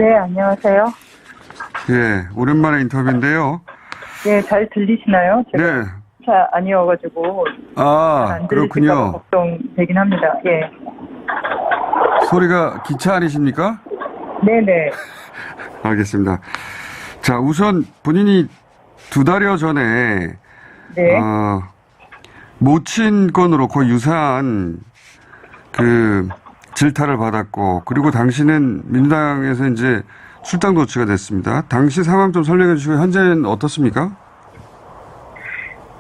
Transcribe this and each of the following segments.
네, 안녕하세요. 예, 오랜만에 인터뷰인데요. 예, 잘 들리시나요? 제가 네. 차 아니어가지고 아, 잘 안 들리실까 봐 그렇군요. 걱정되긴 합니다. 예, 소리가 기차 아니십니까? 네네. 알겠습니다. 자, 우선 본인이 2달여 전에, 네, 모친 건으로 거의 유사한 질타를 받았고, 그리고 당시는 민주당에서 이제 출당 조치가 됐습니다. 당시 상황 좀 설명해 주시고, 현재는 어떻습니까?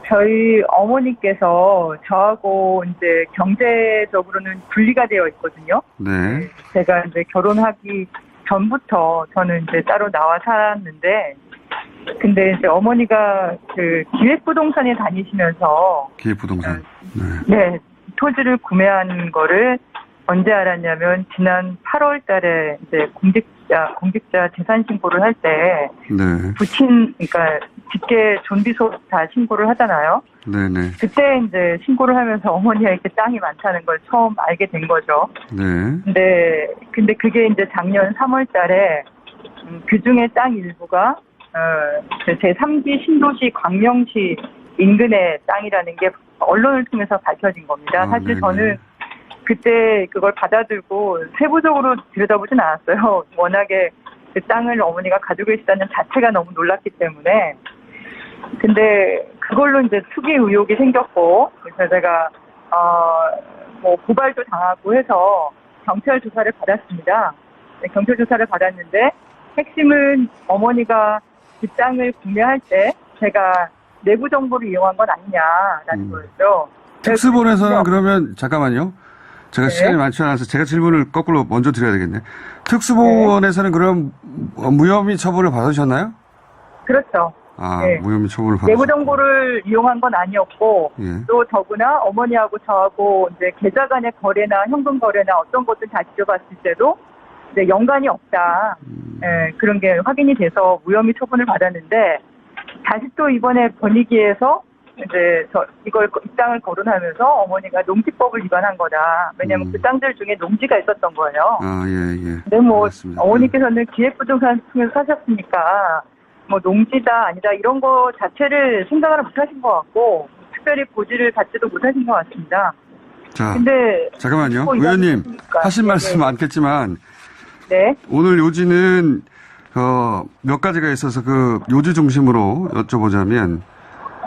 저희 어머니께서 저하고 이제 경제적으로는 분리가 되어 있거든요. 네. 제가 이제 결혼하기 전부터 저는 이제 따로 나와 살았는데, 근데 이제 어머니가 그 기획부동산에 다니시면서 기획부동산. 네. 네, 토지를 구매한 거를 언제 알았냐면 지난 8월 달에 이제 공직자 재산 신고를 할 때 네. 그러니까 직계 존비소 다 신고를 하잖아요. 네네. 그때 이제 신고를 하면서 어머니가 이렇게 땅이 많다는 걸 처음 알게 된 거죠. 네. 근데 그게 이제 작년 3월 달에 그 중에 땅 일부가 제3기 신도시 광명시 인근의 땅이라는 게 언론을 통해서 밝혀진 겁니다. 사실 네네. 저는 그때 그걸 받아들고 세부적으로 들여다보진 않았어요. 워낙에 그 땅을 어머니가 가지고 계시다는 자체가 너무 놀랐기 때문에. 근데 그걸로 이제 투기 의혹이 생겼고, 그래서 제가 뭐 고발도 당하고 해서 경찰 조사를 받았습니다. 네, 경찰 조사를 받았는데 핵심은 어머니가 그 땅을 구매할 때 제가 내부 정보를 이용한 건 아니냐라는 거였죠. 특수본에서는 그러면 잠깐만요. 제가 네. 시간이 많지 않아서 제가 질문을 거꾸로 먼저 드려야 되겠네. 특수본에서는 그럼 무혐의 처분을 받으셨나요? 그렇죠. 네. 무혐의 처분을 받으셨고. 내부 정보를 이용한 건 아니었고, 예. 또 더구나 어머니하고 저하고 이제 계좌 간의 거래나 현금 거래나 어떤 것들 다 지켜봤을 때도 이제 연관이 없다. 예, 그런 게 확인이 돼서 무혐의 처분을 받았는데, 다시 또 이번에 권익위에서 이제 이 땅을 거론하면서 어머니가 농지법을 위반한 거다. 왜냐하면 그 땅들 중에 농지가 있었던 거예요. 예. 근데 뭐 알겠습니다. 어머니께서는 기획부동산 통해서 사셨으니까 뭐 농지다 아니다 이런 거 자체를 생각을 못하신 것 같고 특별히 고지를 받지도 못하신 것 같습니다. 자, 근데 잠깐만요. 뭐 의원님 있으니까. 하신 네, 말씀 네. 많겠지만 네. 오늘 요지는 몇 가지가 있어서 그 요지 중심으로 여쭤보자면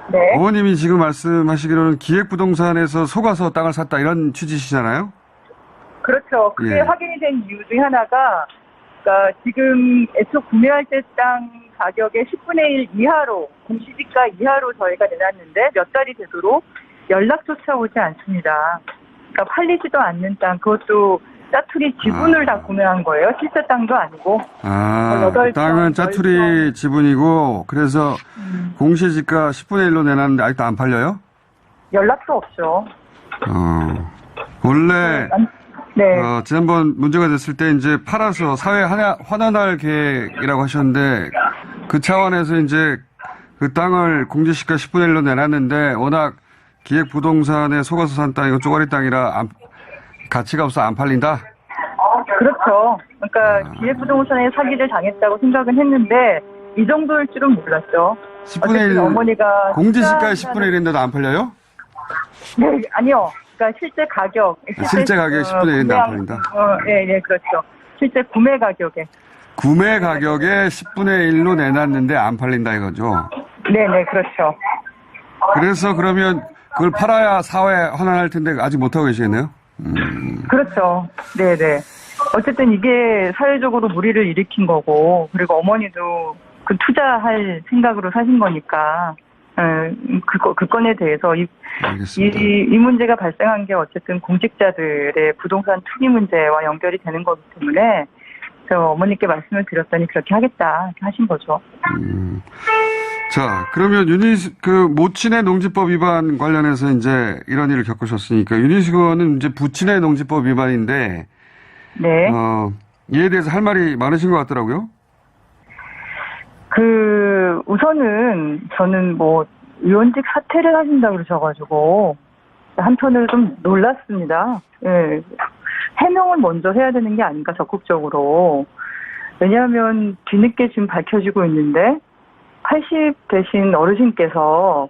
네. 어머님이 지금 말씀하시기로는 기획부동산에서 속아서 땅을 샀다 이런 취지시잖아요? 그렇죠. 그게 예. 확인이 된 이유 중에 하나가 그러니까 지금 애초 구매할 때 땅 가격의 10분의 1 이하로 공시지가 이하로 저희가 내놨는데 몇 달이 되도록 연락조차 오지 않습니다. 그러니까 팔리지도 않는 땅 그것도 짜투리 지분을 다 구매한 거예요. 실제 땅도 아니고. 그 땅은 짜투리 지분이고 그래서 공시지가 10분의 1로 내놨는데 아직도 안 팔려요? 연락도 없죠. 원래 네. 지난번 문제가 됐을 때 이제 팔아서 사회 환원할 계획이라고 하셨는데 그 차원에서 이제 그 땅을 공시지가 10분의 1로 내놨는데 워낙 기획부동산에 속아서 산 땅이고 쪼가리 땅이라 가치가 없어 안 팔린다? 그렇죠. 그러니까 기획부동산에 사기를 당했다고 생각은 했는데 이 정도일 줄은 몰랐죠. 10분의 1, 어머니가 공시지가의 10분의 1인데도 안 팔려요? 네, 아니요. 그러니까 실제 가격. 실제 가격이 10분의 1인데 안 팔린다? 예, 그렇죠. 실제 구매 가격에. 구매 가격에 10분의 1로 내놨는데 안 팔린다 이거죠? 네네, 그렇죠. 그래서 그러면 그걸 팔아야 사회 환원할 텐데 아직 못하고 계시겠네요? 그렇죠. 네네. 어쨌든 이게 사회적으로 무리를 일으킨 거고, 그리고 어머니도 그 투자할 생각으로 사신 거니까, 그 건에 대해서 이 문제가 발생한 게 어쨌든 공직자들의 부동산 투기 문제와 연결이 되는 거기 때문에, 저 어머니께 말씀을 드렸더니 그렇게 하겠다, 이렇게 하신 거죠. 자, 그러면 모친의 농지법 위반 관련해서 이제 이런 일을 겪으셨으니까, 유니스건은 이제 부친의 농지법 위반인데, 네. 이에 대해서 할 말이 많으신 것 같더라고요? 우선은 저는 뭐, 의원직 사퇴를 하신다고 그러셔가지고, 한편으로 좀 놀랐습니다. 예. 해명을 먼저 해야 되는 게 아닌가, 적극적으로. 왜냐하면 뒤늦게 지금 밝혀지고 있는데 80 되신 어르신께서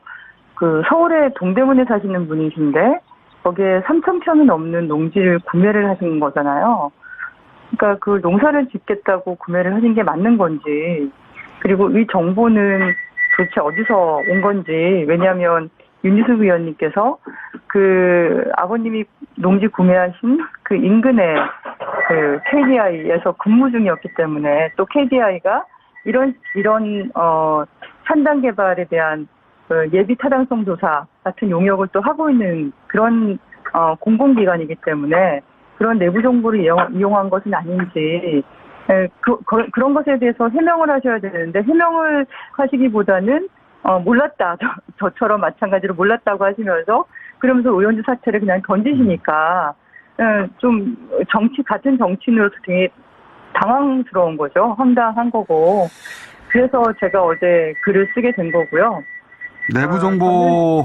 그 서울의 동대문에 사시는 분이신데 거기에 3,000평이 넘는 농지를 구매를 하신 거잖아요. 그러니까 그 농사를 짓겠다고 구매를 하신 게 맞는 건지, 그리고 이 정보는 도대체 어디서 온 건지. 왜냐하면 윤희숙 의원님께서 그 아버님이 농지 구매하신 그 인근의 그 KDI에서 근무 중이었기 때문에, 또 KDI가 이런 산당 개발에 대한 그 예비 타당성 조사 같은 용역을 또 하고 있는 그런 공공기관이기 때문에 그런 내부 정보를 이용한 것은 아닌지, 그런 것에 대해서 해명을 하셔야 되는데, 해명을 하시기보다는 몰랐다, 저처럼 마찬가지로 몰랐다고 하시면서 그러면서 의원직 사퇴를 그냥 던지시니까 좀 같은 정치인으로서 되게 당황스러운 거죠. 황당한 거고. 그래서 제가 어제 글을 쓰게 된 거고요. 내부 정보를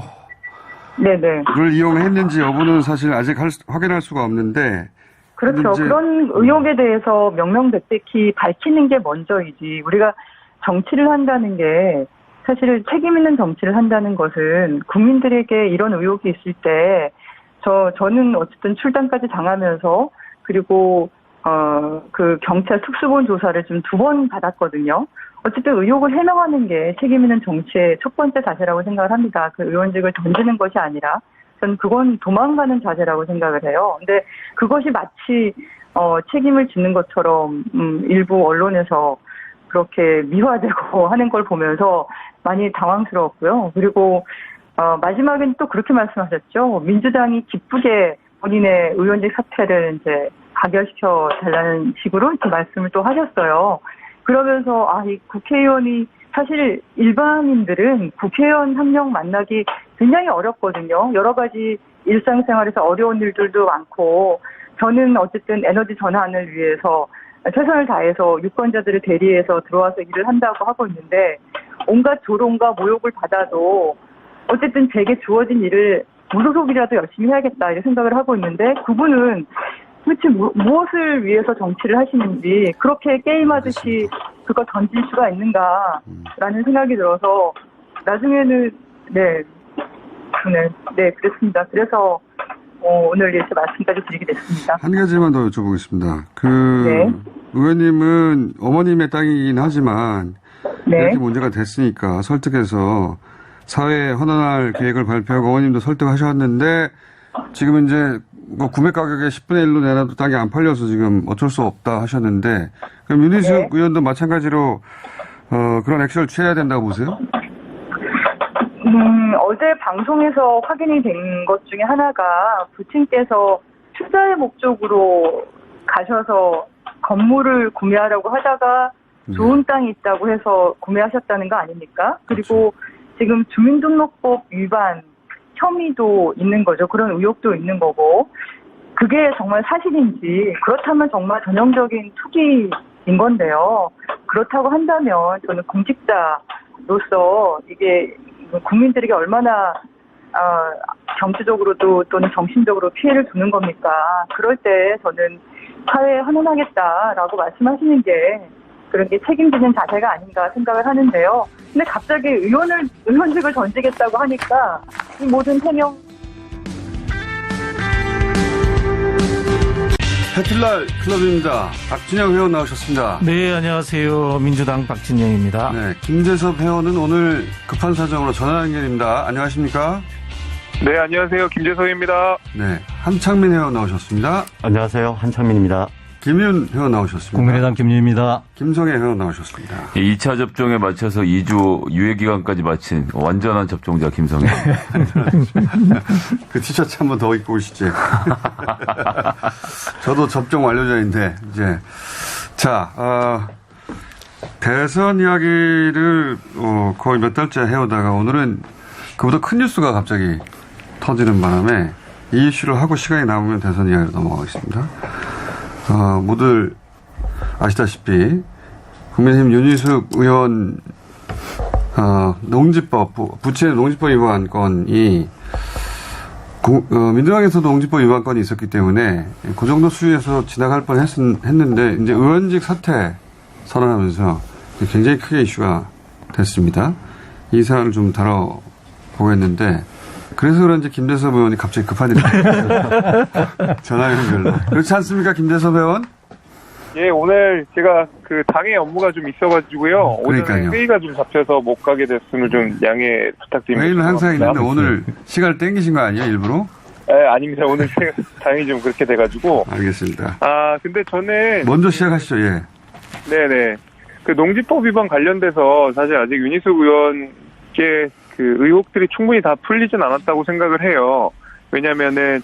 네네. 이용했는지 여부는 사실 아직 확인할 수가 없는데. 그렇죠. 그런 의혹에 대해서 명명백백히 밝히는 게 먼저이지, 우리가 정치를 한다는 게, 사실 책임 있는 정치를 한다는 것은 국민들에게 이런 의혹이 있을 때, 저는 어쨌든 출당까지 당하면서, 그리고 그 경찰 특수본 조사를 좀 2번 받았거든요. 어쨌든 의혹을 해명하는 게 책임 있는 정치의 첫 번째 자세라고 생각을 합니다. 그 의원직을 던지는 것이 아니라 저는 그건 도망가는 자세라고 생각을 해요. 근데 그것이 마치 책임을 짓는 것처럼 일부 언론에서 그렇게 미화되고 하는 걸 보면서 많이 당황스러웠고요. 그리고 마지막엔 또 그렇게 말씀하셨죠. 민주당이 기쁘게 본인의 의원직 사퇴를 이제 가결시켜 달라는 식으로 이렇게 말씀을 또 하셨어요. 그러면서 이 국회의원이, 사실 일반인들은 국회의원 한 명 만나기 굉장히 어렵거든요. 여러 가지 일상생활에서 어려운 일들도 많고, 저는 어쨌든 에너지 전환을 위해서 최선을 다해서 유권자들을 대리해서 들어와서 일을 한다고 하고 있는데, 온갖 조롱과 모욕을 받아도 어쨌든 제게 주어진 일을 무소속이라도 열심히 해야겠다 이런 생각을 하고 있는데, 그분은 도대체 무엇을 위해서 정치를 하시는지, 그렇게 게임하듯이 그걸 던질 수가 있는가라는 생각이 들어서 나중에는 그랬습니다. 그래서 오늘 이렇게 말씀까지 드리게 됐습니다. 한 가지만 더 여쭤보겠습니다. 네. 의원님은 어머님의 땅이긴 하지만 이렇게 문제가 됐으니까 설득해서 사회에 헌원할 계획을 발표하고 어머님도 설득하셨는데, 지금 이제 구매 가격의 10분의 1로 내놔도 땅이 안 팔려서 지금 어쩔 수 없다 하셨는데, 그럼 윤희숙 의원도 마찬가지로 그런 액션을 취해야 된다고 보세요? 어제 방송에서 확인이 된 것 중에 하나가, 부친께서 투자의 목적으로 가셔서 건물을 구매하려고 하다가 좋은 땅이 있다고 해서 구매하셨다는 거 아닙니까? 그리고 지금 주민등록법 위반 혐의도 있는 거죠. 그런 의혹도 있는 거고, 그게 정말 사실인지, 그렇다면 정말 전형적인 투기인 건데요. 그렇다고 한다면 저는 공직자로서 이게 국민들에게 얼마나 경제적으로도 또는 정신적으로 피해를 주는 겁니까? 그럴 때 저는 사회에 헌원하겠다라고 말씀하시는 게 그런 게 책임지는 자세가 아닌가 생각을 하는데요. 근데 갑자기 의원직을 던지겠다고 하니까 이 모든 해명. 해틀날 클럽입니다. 박진영 회원 나오셨습니다. 네, 안녕하세요. 민주당 박진영입니다. 네, 김재섭 회원은 오늘 급한 사정으로 전화 연결입니다. 안녕하십니까? 네, 안녕하세요. 김재석입니다. 네, 한창민 회원 나오셨습니다. 안녕하세요. 한창민입니다. 김윤 회원 나오셨습니다. 국민의당 김윤입니다. 김성애 회원 나오셨습니다. 2차 접종에 맞춰서 2주 유예기간까지 마친 완전한 접종자 김성애. 그 티셔츠 한번 더 입고 오시지. 저도 접종 완료자인데, 이제. 자, 대선 이야기를 거의 몇 달째 해오다가 오늘은 그보다 큰 뉴스가 갑자기 터지는 바람에 이 이슈를 하고 시간이 남으면 대선 이야기로 넘어가겠습니다. 모두 아시다시피 국민의힘 윤희숙 의원 농지법, 부채 농지법 위반 건이 민주당에서도 농지법 위반 건이 있었기 때문에 그 정도 수위에서 지나갈 뻔 했는데, 이제 의원직 사퇴 선언하면서 굉장히 크게 이슈가 됐습니다. 이 사안을 좀 다뤄보겠는데 그래서 그런지 김대섭 의원이 갑자기 급한 일이 전화 연결로. 그렇지 않습니까, 김대섭 의원? 예, 오늘 제가 그 당의 업무가 좀 있어가지고요. 그러니까요. 오늘 회의가 좀 잡혀서 못 가게 됐음을 좀 양해 부탁드립니다. 회의는 항상 죄송합니다. 있는데 오늘 시간을 땡기신 거 아니에요, 일부러? 아닙니다. 오늘 제가 당연히 좀 그렇게 돼가지고. 알겠습니다. 근데 저는. 먼저 시작하시죠, 예. 네네. 그 농지법 위반 관련돼서 사실 아직 윤희숙 의원께 그 의혹들이 충분히 다 풀리진 않았다고 생각을 해요. 왜냐면은,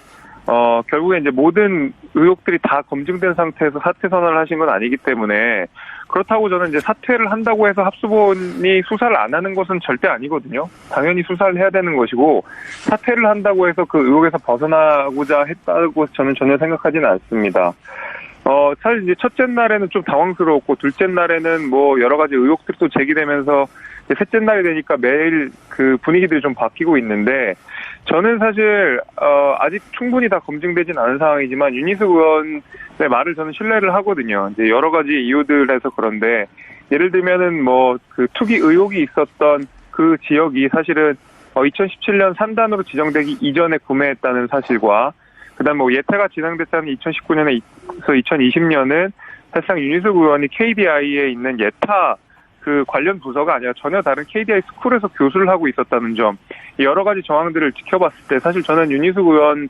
결국에 이제 모든 의혹들이 다 검증된 상태에서 사퇴 선언을 하신 건 아니기 때문에 그렇다고 저는 이제 사퇴를 한다고 해서 합수본이 수사를 안 하는 것은 절대 아니거든요. 당연히 수사를 해야 되는 것이고 사퇴를 한다고 해서 그 의혹에서 벗어나고자 했다고 저는 전혀 생각하지는 않습니다. 사실 이제 첫째 날에는 좀 당황스러웠고 둘째 날에는 뭐 여러 가지 의혹들이 또 제기되면서 이제 셋째 날이 되니까 매일 그 분위기들이 좀 바뀌고 있는데 저는 사실 아직 충분히 다 검증되진 않은 상황이지만 윤희숙 의원의 말을 저는 신뢰를 하거든요. 이제 여러 가지 이유들에서 그런데 예를 들면은 뭐 그 투기 의혹이 있었던 그 지역이 사실은 2017년 산단으로 지정되기 이전에 구매했다는 사실과 그다음 뭐 예타가 진행됐다는 2019년에서 2020년은 사실상 윤희숙 의원이 KDI에 있는 예타 그 관련 부서가 아니라 전혀 다른 KDI 스쿨에서 교수를 하고 있었다는 점, 여러 가지 정황들을 지켜봤을 때 사실 저는 윤희숙 의원의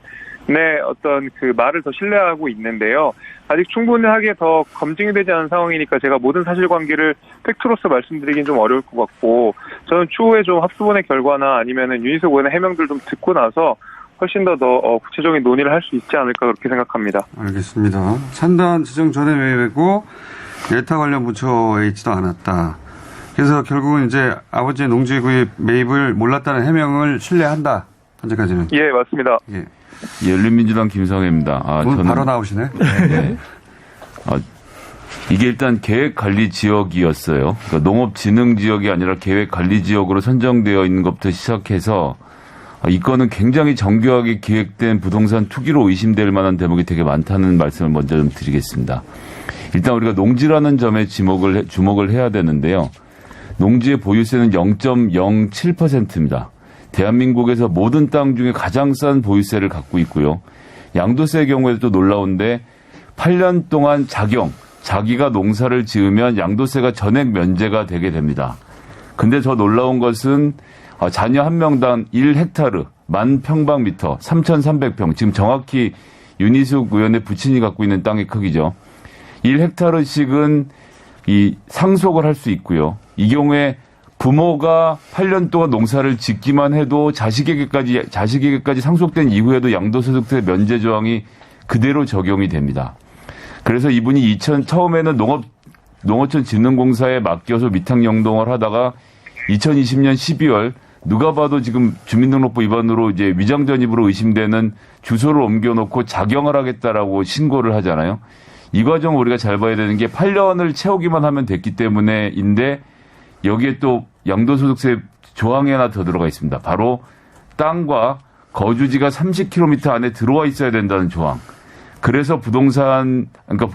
어떤 그 말을 더 신뢰하고 있는데요. 아직 충분하게 더 검증이 되지 않은 상황이니까 제가 모든 사실관계를 팩트로서 말씀드리긴 좀 어려울 것 같고 저는 추후에 좀 합수본의 결과나 아니면은 윤희숙 의원의 해명들 좀 듣고 나서 훨씬 더 구체적인 논의를 할 수 있지 않을까 그렇게 생각합니다. 알겠습니다. 산단 지정 전에 매입했고 예타 관련 부처에 있지도 않았다. 그래서 결국은 이제 아버지의 농지 구입 매입을 몰랐다는 해명을 신뢰한다. 현재까지는. 예, 맞습니다. 예. 열린민주당 김성애입니다. 오늘 바로 나오시네. 네. 이게 일단 계획관리지역이었어요. 그러니까 농업진흥지역이 아니라 계획관리지역으로 선정되어 있는 것부터 시작해서 이 건은 굉장히 정교하게 기획된 부동산 투기로 의심될 만한 대목이 되게 많다는 말씀을 먼저 좀 드리겠습니다. 일단 우리가 농지라는 점에 주목을 해야 되는데요. 농지의 보유세는 0.07%입니다. 대한민국에서 모든 땅 중에 가장 싼 보유세를 갖고 있고요. 양도세의 경우에도 또 놀라운데 8년 동안 자기가 농사를 지으면 양도세가 전액 면제가 되게 됩니다. 근데 더 놀라운 것은 자녀 한 명당 1헥타르, 10,000평방미터, 3,300평, 지금 정확히 윤희숙 의원의 부친이 갖고 있는 땅의 크기죠. 1헥타르씩은 이 상속을 할 수 있고요. 이 경우에 부모가 8년 동안 농사를 짓기만 해도 자식에게까지 상속된 이후에도 양도소득세 면제 조항이 그대로 적용이 됩니다. 그래서 이분이 처음에는 농어촌진흥공사에 맡겨서 위탁영농을 하다가 2020년 12월 누가 봐도 지금 주민등록부 위반으로 이제 위장전입으로 의심되는 주소를 옮겨놓고 작용을 하겠다라고 신고를 하잖아요. 이 과정 우리가 잘 봐야 되는 게 8년을 채우기만 하면 됐기 때문에인데 여기에 또 양도소득세 조항이 하나 더 들어가 있습니다. 바로 땅과 거주지가 30km 안에 들어와 있어야 된다는 조항. 그래서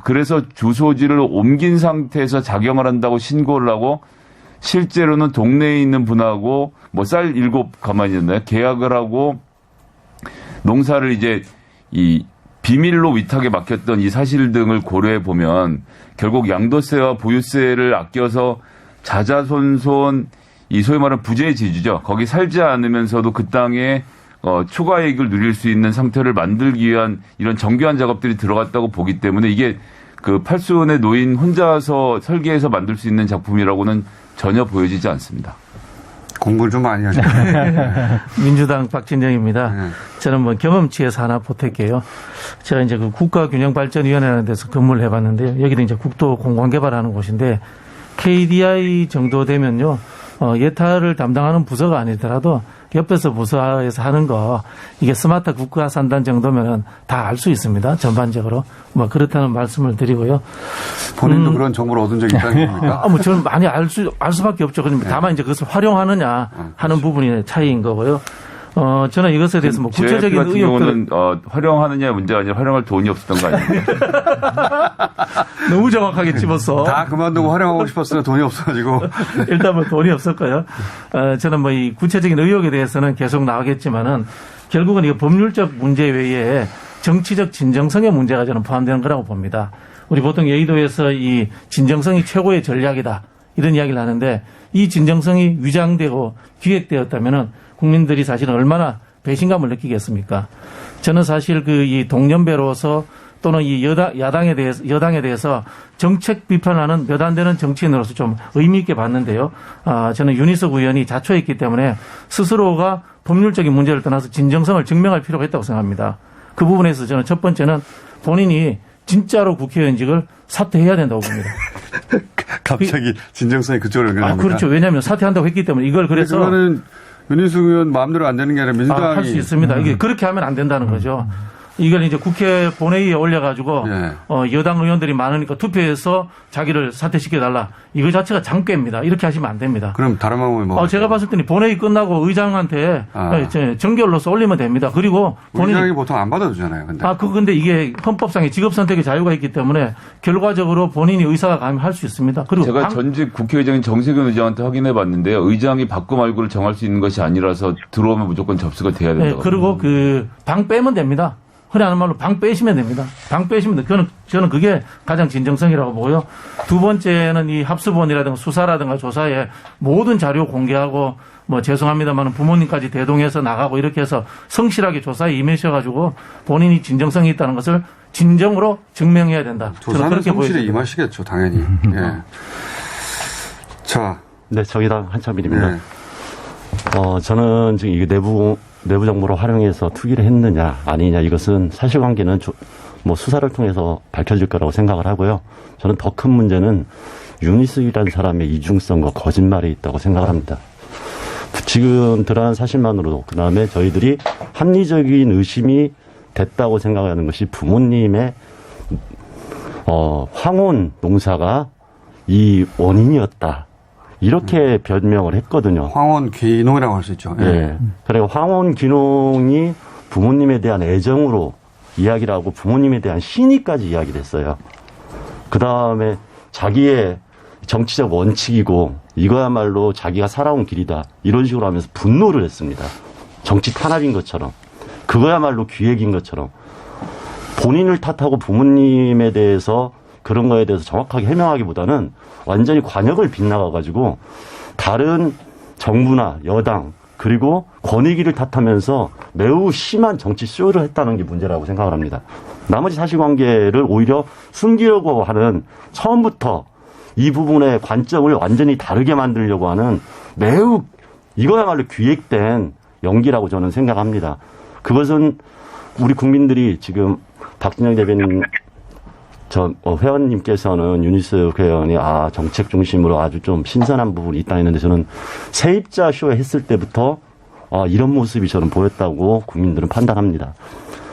그래서 주소지를 옮긴 상태에서 작용을 한다고 신고를 하고 실제로는 동네에 있는 분하고 쌀 7 가만히 있나요? 계약을 하고 농사를 이제 이 비밀로 위탁에 맡겼던 이 사실 등을 고려해 보면 결국 양도세와 보유세를 아껴서 자자손손 이 소위 말하는 부재의 지주죠. 거기 살지 않으면서도 그 땅에 추가 이익을 누릴 수 있는 상태를 만들기 위한 이런 정교한 작업들이 들어갔다고 보기 때문에 이게 그 팔순의 노인 혼자서 설계해서 만들 수 있는 작품이라고는 전혀 보여지지 않습니다. 공부를 좀 많이 하셨네요. 민주당 박진영입니다. 네. 저는 경험치에서 하나 보탤게요. 제가 이제 그 국가균형발전위원회라는 데서 근무를 해봤는데요. 여기는 이제 국도 공간개발하는 곳인데 KDI 정도 되면요. 예타를 담당하는 부서가 아니더라도 옆에서 부서에서 하는 거 이게 스마트 국가 산단 정도면은 다 알 수 있습니다. 전반적으로 그렇다는 말씀을 드리고요. 본인도 그런 정보를 얻은 적이 있다는 겁니까? 저는 많이 알 수밖에 없죠. 다만 이제 그것을 활용하느냐 하는 부분이 차이인 거고요. 저는 이것에 대해서 뭐 구체적인 같은 의혹들은 경우는 활용하느냐 문제가 아니라 활용할 돈이 없었던 거 아닙니까? 너무 정확하게 집었어. 다 그만두고 활용하고 싶었으나 돈이 없어가지고. 일단 뭐 돈이 없었고요. 저는 뭐 이 구체적인 의혹에 대해서는 계속 나오겠지만은 결국은 이거 법률적 문제 외에 정치적 진정성의 문제가 저는 포함되는 거라고 봅니다. 우리 보통 여의도에서 이 진정성이 최고의 전략이다 이런 이야기를 하는데 이 진정성이 위장되고 기획되었다면은 국민들이 사실은 얼마나 배신감을 느끼겠습니까? 저는 사실 그 이 동년배로서 또는 이 여당에 대해서 정책 비판하는 몇 안 되는 정치인으로서 좀 의미 있게 봤는데요. 저는 윤희석 의원이 자초했기 때문에 스스로가 법률적인 문제를 떠나서 진정성을 증명할 필요가 있다고 생각합니다. 그 부분에서 저는 첫 번째는 본인이 진짜로 국회의원직을 사퇴해야 된다고 봅니다. 갑자기 진정성이 그쪽으로 연결됩니까? 그렇죠. 왜냐하면 사퇴한다고 했기 때문에 이걸 그래서 그거는 윤희숙 의원 마음대로 안 되는 게 아니라 민주당이 할 수 있습니다. 이게 그렇게 하면 안 된다는 거죠. 이걸 이제 국회 본회의에 올려가지고 여당 의원들이 많으니까 투표해서 자기를 사퇴시켜달라. 이거 자체가 장괴입니다. 이렇게 하시면 안 됩니다. 그럼 다른 방법이 뭐? 제가 봤을 때는 본회의 끝나고 의장한테 정결로서 올리면 됩니다. 그리고 의장이 보통 안 받아주잖아요. 근데 이게 헌법상의 직업 선택의 자유가 있기 때문에 결과적으로 본인이 의사가 가면 할 수 있습니다. 그리고 제가 전직 국회의장인 정세균 의장한테 확인해 봤는데요. 의장이 받고 말고를 정할 수 있는 것이 아니라서 들어오면 무조건 접수가 돼야 된다고. 그리고 그 방 빼면 됩니다. 흔히 하는 말로 방 빼시면 됩니다. 방 빼시면 됩니다. 저는 그게 가장 진정성이라고 보고요. 두 번째는 이 합수본이라든가 수사라든가 조사에 모든 자료 공개하고 뭐 죄송합니다만 부모님까지 대동해서 나가고 이렇게 해서 성실하게 조사에 임하셔가지고 본인이 진정성이 있다는 것을 진정으로 증명해야 된다. 조사는 그렇게 성실히 보여집니다. 임하시겠죠, 당연히. 예. 자. 네, 정의당 한참일입니다. 네. 저는 지금 이게 내부 정보를 활용해서 투기를 했느냐 아니냐 이것은 사실관계는 뭐 수사를 통해서 밝혀질 거라고 생각을 하고요. 저는 더 큰 문제는 윤희숙이라는 사람의 이중성과 거짓말이 있다고 생각을 합니다. 지금 드러난 사실만으로도 그다음에 저희들이 합리적인 의심이 됐다고 생각하는 것이 부모님의 황혼 농사가 이 원인이었다. 이렇게 변명을 했거든요. 황혼 귀농이라고 할 수 있죠. 예. 네. 그리고 황혼 귀농이 부모님에 대한 애정으로 이야기를 하고 부모님에 대한 신의까지 이야기를 했어요. 그 다음에 자기의 정치적 원칙이고 이거야말로 자기가 살아온 길이다. 이런 식으로 하면서 분노를 했습니다. 정치 탄압인 것처럼. 그거야말로 기획인 것처럼. 본인을 탓하고 부모님에 대해서 그런 거에 대해서 정확하게 해명하기보다는 완전히 관역을 빗나가가지고 다른 정부나 여당 그리고 권익위를 탓하면서 매우 심한 정치 쇼를 했다는 게 문제라고 생각을 합니다. 나머지 사실관계를 오히려 숨기려고 하는 처음부터 이 부분의 관점을 완전히 다르게 만들려고 하는 매우 이거야말로 기획된 연기라고 저는 생각합니다. 그것은 우리 국민들이 지금 박진영 대변인 회원님께서는 윤희숙 회원이 정책 중심으로 아주 좀 신선한 부분이 있다 했는데 저는 세입자 쇼에 했을 때부터 이런 모습이 저는 보였다고 국민들은 판단합니다.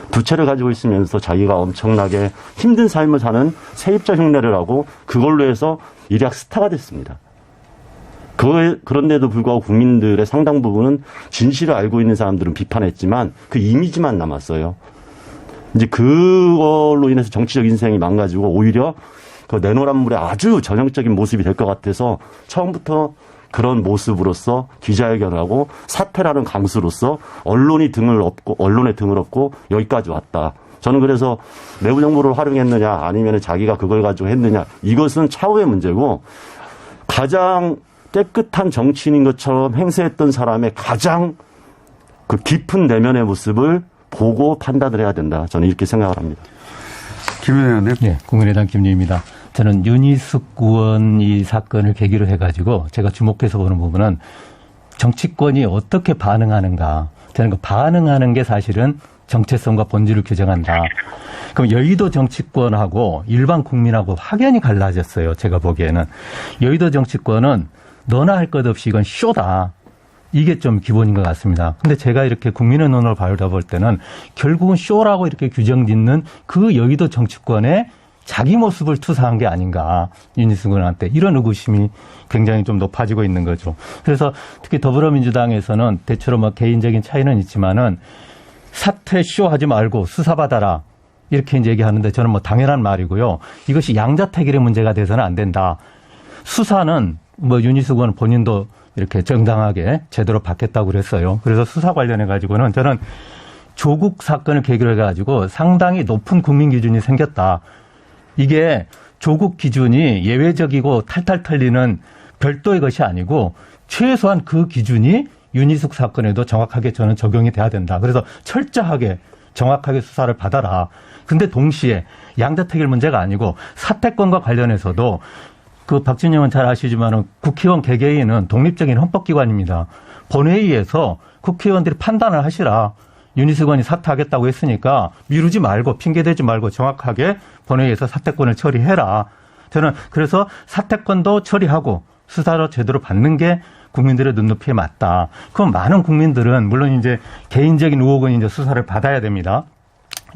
두 채를 가지고 있으면서 자기가 엄청나게 힘든 삶을 사는 세입자 흉내를 하고 그걸로 해서 일약 스타가 됐습니다. 그런데도 불구하고 국민들의 상당 부분은 진실을 알고 있는 사람들은 비판했지만 그 이미지만 남았어요. 이제 그걸로 인해서 정치적 인생이 망가지고 오히려 그 내노란물의 아주 전형적인 모습이 될 것 같아서 처음부터 그런 모습으로서 기자회견을 하고 사퇴라는 강수로서 언론의 등을 업고 여기까지 왔다. 저는 그래서 내부 정보를 활용했느냐 아니면 자기가 그걸 가지고 했느냐 이것은 차후의 문제고 가장 깨끗한 정치인인 것처럼 행세했던 사람의 가장 그 깊은 내면의 모습을 보고 판단을 해야 된다. 저는 이렇게 생각을 합니다. 김윤 의원님. 네, 국민의당 김유입니다. 저는 윤희숙 의원 이 사건을 계기로 해가지고 제가 주목해서 보는 부분은 정치권이 어떻게 반응하는가. 저는 그 반응하는 게 사실은 정체성과 본질을 규정한다. 그럼 여의도 정치권하고 일반 국민하고 확연히 갈라졌어요. 제가 보기에는. 여의도 정치권은 너나 할 것 없이 이건 쇼다. 이게 좀 기본인 것 같습니다. 근데 제가 이렇게 국민의 눈으로 바라볼 때는 결국은 쇼라고 이렇게 규정짓는 그 여의도 정치권의 자기 모습을 투사한 게 아닌가, 윤희숙 의원한테 이런 의구심이 굉장히 좀 높아지고 있는 거죠. 그래서 특히 더불어민주당에서는 대체로 뭐 개인적인 차이는 있지만은 사퇴 쇼하지 말고 수사받아라 이렇게 이제 얘기하는데 저는 뭐 당연한 말이고요. 이것이 양자택일의 문제가 돼서는 안 된다. 수사는 뭐 윤희숙 의원 본인도 이렇게 정당하게 제대로 받겠다고 그랬어요. 그래서 수사 관련해 가지고는 저는 조국 사건을 계기로 해가지고 상당히 높은 국민 기준이 생겼다. 이게 조국 기준이 예외적이고 탈탈 털리는 별도의 것이 아니고 최소한 그 기준이 윤희숙 사건에도 정확하게 저는 적용이 돼야 된다. 그래서 철저하게 정확하게 수사를 받아라. 근데 동시에 양자택일 문제가 아니고 사퇴권과 관련해서도 그 박진영 의원 잘 아시지만은 국회의원 개개인은 독립적인 헌법기관입니다. 본회의에서 국회의원들이 판단을 하시라. 윤희숙 의원이 사퇴하겠다고 했으니까 미루지 말고 핑계대지 말고 정확하게 본회의에서 사퇴권을 처리해라. 저는 그래서 사퇴권도 처리하고 수사로 제대로 받는 게 국민들의 눈높이에 맞다. 그럼 많은 국민들은 물론 이제 개인적인 의혹은 이제 수사를 받아야 됩니다.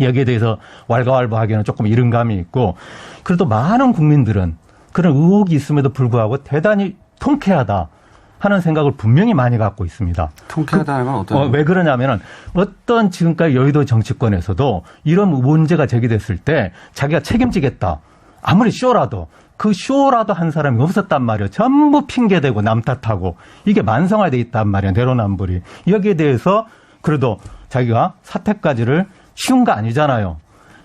여기에 대해서 왈가왈부하기에는 조금 이른 감이 있고 그래도 많은 국민들은 그런 의혹이 있음에도 불구하고 대단히 통쾌하다 하는 생각을 분명히 많이 갖고 있습니다. 통쾌하다는 건 어떤? 왜 그러냐면은 어떤 지금까지 여의도 정치권에서도 이런 문제가 제기됐을 때 자기가 책임지겠다. 아무리 쇼라도 그 쇼라도 한 사람이 없었단 말이에요. 전부 핑계대고 남 탓하고 이게 만성화돼 있단 말이에요. 내로남불이. 여기에 대해서 그래도 자기가 사퇴까지를 쉬운 거 아니잖아요.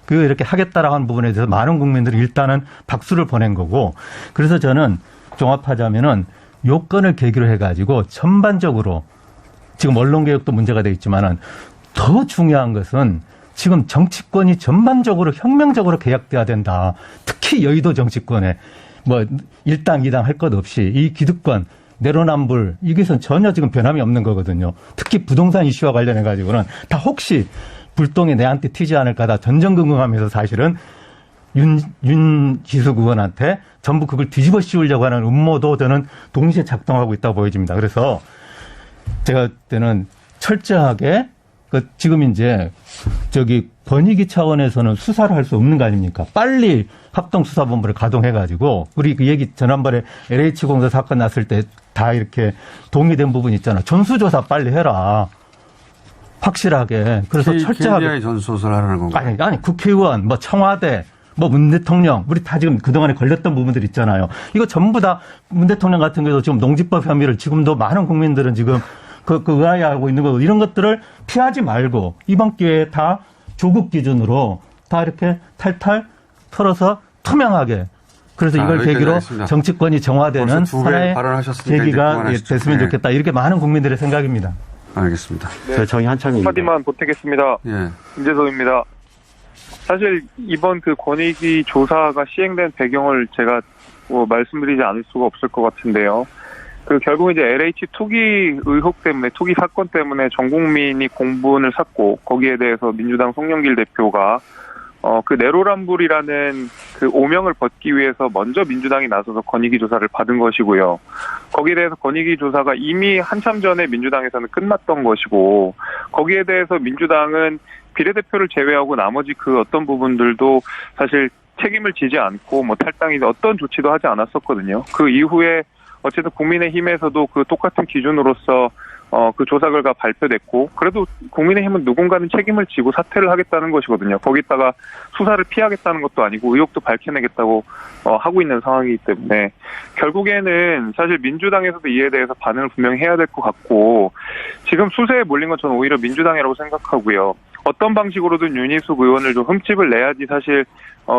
그 이렇게 하겠다라고 하는 부분에 대해서 많은 국민들이 일단은 박수를 보낸 거고 그래서 저는 종합하자면은 요건을 계기로 해가지고 전반적으로 지금 언론개혁도 문제가 돼 있지만은 더 중요한 것은 지금 정치권이 전반적으로 혁명적으로 개혁돼야 된다. 특히 여의도 정치권에 뭐 일당 이당 할 것 없이 이 기득권 내로남불 이것은 전혀 지금 변함이 없는 거거든요. 특히 부동산 이슈와 관련해 가지고는 다 혹시 불똥이 내한테 튀지 않을까 다 전전긍긍하면서 사실은 윤희숙 의원한테 전부 그걸 뒤집어 씌우려고 하는 음모도 저는 동시에 작동하고 있다고 보여집니다. 그래서 제가 그때는 철저하게 지금 이제 권익위 차원에서는 수사를 할 수 없는 거 아닙니까? 빨리 합동수사본부를 가동해가지고 우리 그 얘기 지난번에 LH공사 사건 났을 때 다 이렇게 동의된 부분 있잖아. 전수조사 빨리 해라. 확실하게. 그래서 철저하게. KDI 전수조사를 하라는 건가요? 아니 국회의원, 뭐 청와대, 뭐 문 대통령, 우리 다 지금 그동안에 걸렸던 부분들 있잖아요. 이거 전부 다 문 대통령 같은 경우도 지금 농지법 혐의를 지금도 많은 국민들은 지금 그 의아해하고 있는 거 이런 것들을 피하지 말고 이번 기회에 다 조국 기준으로 다 이렇게 탈탈 털어서 투명하게 그래서 이걸 계기로 하겠습니다. 정치권이 정화되는 하나의 계기가 됐으면 좋겠다. 이렇게 많은 국민들의 생각입니다. 알겠습니다. 네, 정의 한참입니다. 한마디만 보태겠습니다. 예. 김재석입니다. 사실 이번 그 권익위 조사가 시행된 배경을 제가 뭐 말씀드리지 않을 수가 없을 것 같은데요. 그 결국 이제 LH 투기 의혹 때문에 투기 사건 때문에 전 국민이 공분을 샀고 거기에 대해서 민주당 송영길 대표가 그 내로남불이라는 그 오명을 벗기 위해서 먼저 민주당이 나서서 권익위 조사를 받은 것이고요. 거기에 대해서 권익위 조사가 이미 한참 전에 민주당에서는 끝났던 것이고 거기에 대해서 민주당은 비례대표를 제외하고 나머지 그 어떤 부분들도 사실 책임을 지지 않고 뭐 탈당이나 어떤 조치도 하지 않았었거든요. 그 이후에 어쨌든 국민의힘에서도 그 똑같은 기준으로서 그 조사 결과 발표됐고 그래도 국민의힘은 누군가는 책임을 지고 사퇴를 하겠다는 것이거든요. 거기다가 수사를 피하겠다는 것도 아니고 의혹도 밝혀내겠다고 하고 있는 상황이기 때문에 결국에는 사실 민주당에서도 이에 대해서 반응을 분명히 해야 될 것 같고 지금 수세에 몰린 건 저는 오히려 민주당이라고 생각하고요. 어떤 방식으로든 윤희숙 의원을 좀 흠집을 내야지 사실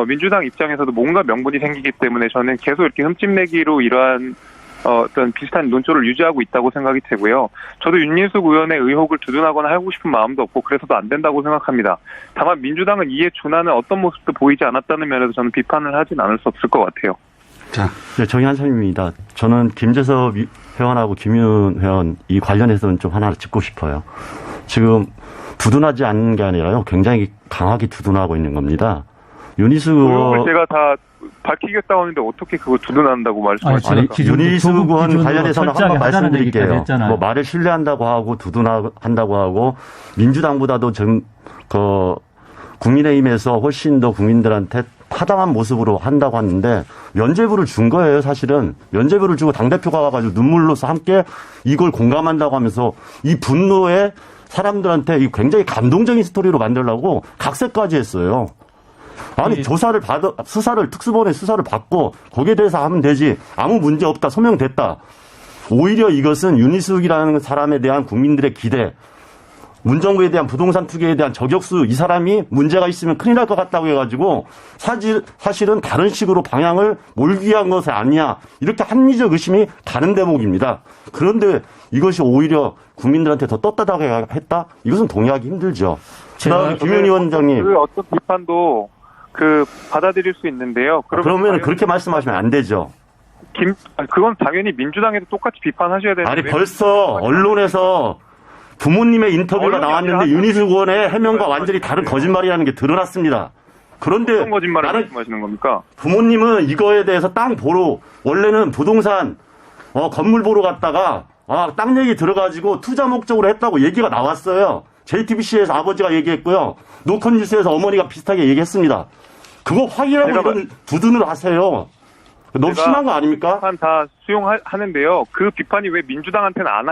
민주당 입장에서도 뭔가 명분이 생기기 때문에 저는 계속 이렇게 흠집 내기로 이러한 어떤 비슷한 논조를 유지하고 있다고 생각이 되고요. 저도 윤희숙 의원의 의혹을 두둔하거나 하고 싶은 마음도 없고 그래서도 안 된다고 생각합니다. 다만 민주당은 이에 준하는 어떤 모습도 보이지 않았다는 면에서 저는 비판을 하진 않을 수 없을 것 같아요. 자, 네, 정의한sam입니다. 저는 김재섭 회원하고 김윤 회원 이 관련해서는 좀 하나 짚고 싶어요. 지금 두둔하지 않는 게 아니라요. 굉장히 강하게 두둔하고 있는 겁니다. 윤희숙 의원 제가 다 밝히겠다고 하는데 어떻게 그거 두둔한다고 말씀하십니까? 윤희숙 의원 관련해서는 한번 말씀드릴게요. 했잖아요. 뭐 말을 신뢰한다고 하고 두둔한다고 하고 민주당보다도 국민의힘에서 훨씬 더 국민들한테 타당한 모습으로 한다고 하는데 면죄부를 준 거예요, 사실은. 면죄부를 주고 당대표가 와가지고 눈물로서 함께 이걸 공감한다고 하면서 이 분노에 사람들한테 이 굉장히 감동적인 스토리로 만들려고 각색까지 했어요. 아니, 수사를, 특수본의 수사를 받고 거기에 대해서 하면 되지. 아무 문제 없다, 소명됐다. 오히려 이것은 윤희숙이라는 사람에 대한 국민들의 기대, 문정부에 대한 부동산 투기에 대한 저격수, 이 사람이 문제가 있으면 큰일 날 것 같다고 해가지고 사실은 다른 식으로 방향을 몰기 위한 것이 아니냐, 이렇게 합리적 의심이 가는 대목입니다. 그런데 이것이 오히려 국민들한테 더 떳떳하게 했다? 이것은 동의하기 힘들죠. 그다음에 김윤희 원장님. 그 어떤 비판도 받아들일 수 있는데요. 그러면 그렇게 말씀하시면 안 되죠. 그건 당연히 민주당에도 똑같이 비판하셔야 되는데. 아니, 벌써 언론에서 부모님의 인터뷰가 나왔는데 윤희숙 의원의 해명과 완전히 다른 거짓말이라는 게 드러났습니다. 그런데 어떤 거짓말을 말씀하시는 겁니까? 부모님은 이거에 대해서 땅 보러, 원래는 부동산 건물 보러 갔다가 땅 얘기 들어가지고 투자 목적으로 했다고 얘기가 나왔어요. JTBC에서 아버지가 얘기했고요. 노컷뉴스에서 어머니가 비슷하게 얘기했습니다. 그거 확인하고 이런 두둔을 하세요. 너무 심한 거 아닙니까? 비판 다 수용하는데요. 그 비판이 왜 민주당한테는 안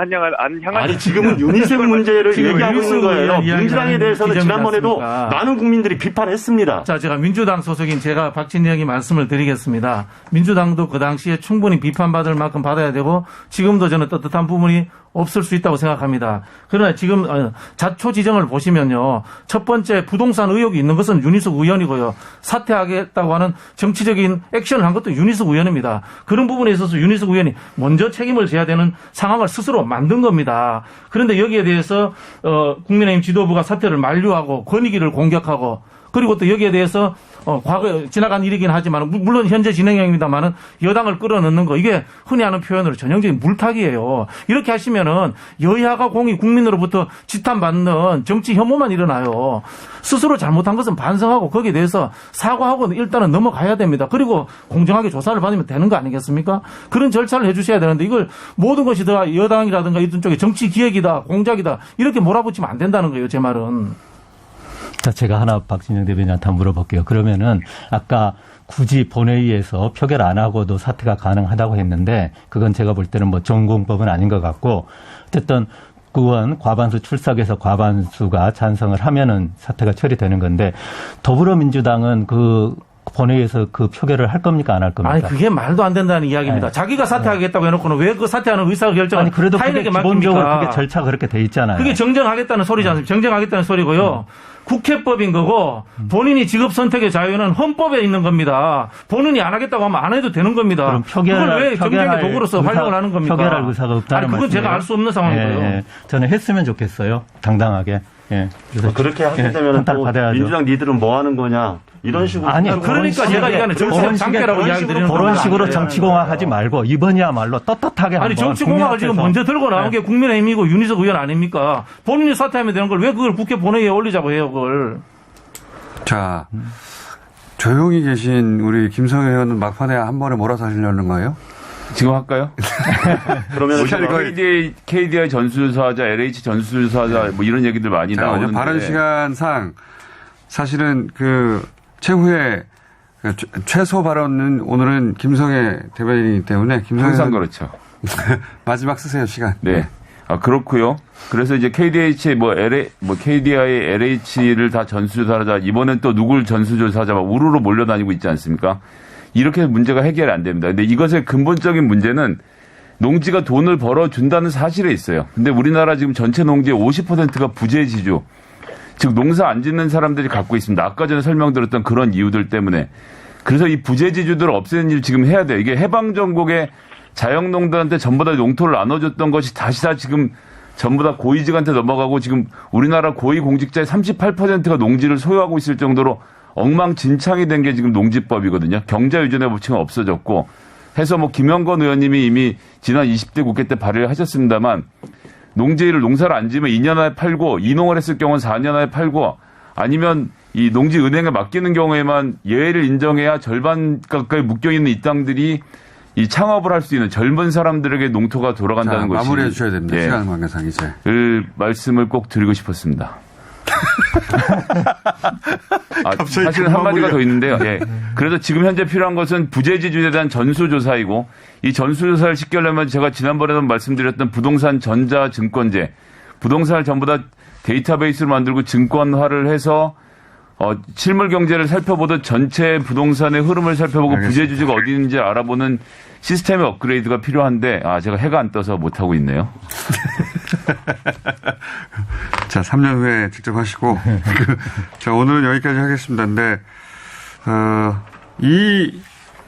향하지? 아니, 지금은 윤희숙 문제를 얘기하고 있는 거예요. 민주당에 대해서는 지난번에도 많은 국민들이 비판했습니다. 자, 제가 민주당 소속인 제가 박진영이 말씀을 드리겠습니다. 민주당도 그 당시에 충분히 비판받을 만큼 받아야 되고 지금도 저는 떳떳한 부분이 없을 수 있다고 생각합니다. 그러나 지금 자초지정을 보시면요. 첫 번째 부동산 의혹이 있는 것은 윤희숙 의원이고요. 사퇴하겠다고 하는 정치적인 액션을 한 것도 윤희숙 의원입니다. 그런 부분에 있어서 윤희숙 의원이 먼저 책임을 져야 되는 상황을 스스로 만든 겁니다. 그런데 여기에 대해서 국민의힘 지도부가 사퇴를 만류하고 권익위를 공격하고 그리고 또 여기에 대해서 과거에 지나간 일이긴 하지만 물론 현재 진행형입니다만은 여당을 끌어넣는 거 이게 흔히 하는 표현으로 전형적인 물타기예요. 이렇게 하시면은 여야가 공이 국민으로부터 지탄받는 정치 혐오만 일어나요. 스스로 잘못한 것은 반성하고 거기에 대해서 사과하고 일단은 넘어가야 됩니다. 그리고 공정하게 조사를 받으면 되는 거 아니겠습니까? 그런 절차를 해주셔야 되는데 이걸 모든 것이 다 여당이라든가 이런 쪽에 정치 기획이다, 공작이다 이렇게 몰아붙이면 안 된다는 거예요. 제 말은. 자, 제가 하나 박진영 대변인한테 물어볼게요. 그러면은 아까 굳이 본회의에서 표결 안 하고도 사퇴가 가능하다고 했는데 그건 제가 볼 때는 뭐 전공법은 아닌 것 같고 어쨌든 의원 과반수 출석해서 과반수가 찬성을 하면은 사퇴가 처리되는 건데 더불어민주당은 그 본회의에서 그 표결을 할 겁니까 안 할 겁니까? 아니 그게 말도 안 된다는 이야기입니다. 네. 자기가 사퇴하겠다고 해놓고는 왜 그 사퇴하는 의사 결정을 아니 그래도 타인에게 그게 기본적으로 맡깁니까? 그게 절차가 그렇게 돼 있잖아요. 그게 정정하겠다는 소리지 않습니까? 정정하겠다는 소리고요. 국회법인 거고 본인이 직업 선택의 자유는 헌법에 있는 겁니다. 본인이 안 하겠다고 하면 안 해도 되는 겁니다. 그럼 그걸 왜 정쟁의 도구로서 활용을 하는 겁니까? 표결할 의사가 없다는 아니, 그건 말씀이에요? 제가 알 수 없는 상황이고요. 예. 저는 했으면 좋겠어요. 당당하게. 예. 그래서 그렇게 하게 되면 한달 또 받아야죠. 민주당 니들은 뭐 하는 거냐 이런 식으로. 아니, 그러니까 제가 얘기하는 정치적 장패라고 이야기 드리는 겁니다. 그런 식으로 정치공학하지 말고 이번이야말로 떳떳하게 아니 한번 정치공학을 지금 국민 앞에서. 먼저 들고 나온 게 국민의힘이고 윤희숙 의원 아닙니까? 본인이 사퇴하면 되는 걸 왜 그걸 국회 본회의에 올리자고 해요, 그걸. 자, 조용히 계신 우리 김성애 의원은 막판에 한 번에 몰아서 하시려는 거예요? 지금 할까요? 그러면 KDI 전수조사하자, LH 전수조사하자, 뭐 이런 얘기들 많이 나오는데. 발언 시간상 사실은 그 최후의 최소 발언은 오늘은 김성애 대변인이기 때문에 항상 그렇죠. 마지막 쓰세요, 시간. 네. 그렇고요. 그래서 이제 KDH KDI, LH를 다 전수조사하자. 이번엔 또 누굴 전수조사하자. 막 우르르 몰려다니고 있지 않습니까? 이렇게 문제가 해결이 안 됩니다. 근데 이것의 근본적인 문제는 농지가 돈을 벌어준다는 사실에 있어요. 근데 우리나라 지금 전체 농지의 50%가 부재지주. 즉 농사 안 짓는 사람들이 갖고 있습니다. 아까 전에 설명드렸던 그런 이유들 때문에. 그래서 이 부재지주들을 없애는 일을 지금 해야 돼요. 이게 해방전국의 자영농들한테 전부 다 농토를 나눠줬던 것이 다시 다 지금 전부 다 고위직한테 넘어가고 지금 우리나라 고위공직자의 38%가 농지를 소유하고 있을 정도로 엉망진창이 된 게 지금 농지법이거든요. 경자유전의 법칙은 없어졌고 해서 뭐 김영건 의원님이 이미 지난 20대 국회 때 발의를 하셨습니다만 농사를 안 지면 2년 안에 팔고 이농을 했을 경우는 4년 안에 팔고 아니면 이 농지 은행에 맡기는 경우에만 예외를 인정해야 절반 가까이 묶여있는 이 땅들이 이 창업을 할 수 있는 젊은 사람들에게 농토가 돌아간다는 것이 마무리해 주셔야 됩니다. 예, 시간 관계상 이제. 말씀을 꼭 드리고 싶었습니다. 갑자기 사실은 한마디가 더 있는데요. 예. 그래서 지금 현재 필요한 것은 부재지주에 대한 전수조사이고 이 전수조사를 시키려면 제가 지난번에도 말씀드렸던 부동산 전자증권제, 부동산을 전부 다 데이터베이스로 만들고 증권화를 해서 실물 경제를 살펴보듯 전체 부동산의 흐름을 살펴보고 알겠습니다. 부재주주가 어디 있는지 알아보는 시스템의 업그레이드가 필요한데 제가 해가 안 떠서 못하고 있네요. 자, 3년 후에 직접 하시고. 자, 오늘은 여기까지 하겠습니다. 근데,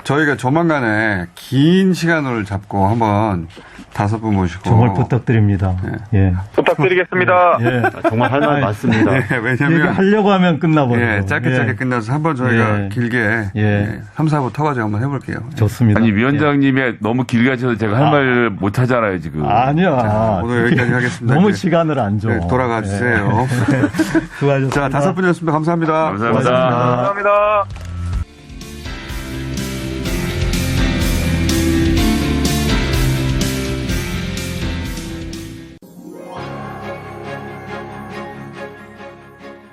저희가 조만간에 긴 시간을 잡고 한번 5분 모시고. 정말 부탁드립니다. 예. 부탁드리겠습니다. 예. 정말 할 말 많습니다. 예, 왜냐면. 하려고 하면 끝나버려요. 예, 짧게 끝나서 한번 저희가 예. 길게. 예. 3, 4부 터가지고 한번 해볼게요. 좋습니다. 아니 위원장님이 너무 길게 하셔서 제가 할 말 못하잖아요 지금. 아니야. 오늘 여기까지 하겠습니다. 너무 이제. 시간을 안 줘. 네, 돌아가 주세요. 수고하셨습니다. 자, 5분이었습니다. 감사합니다. 감사합니다. 감사합니다.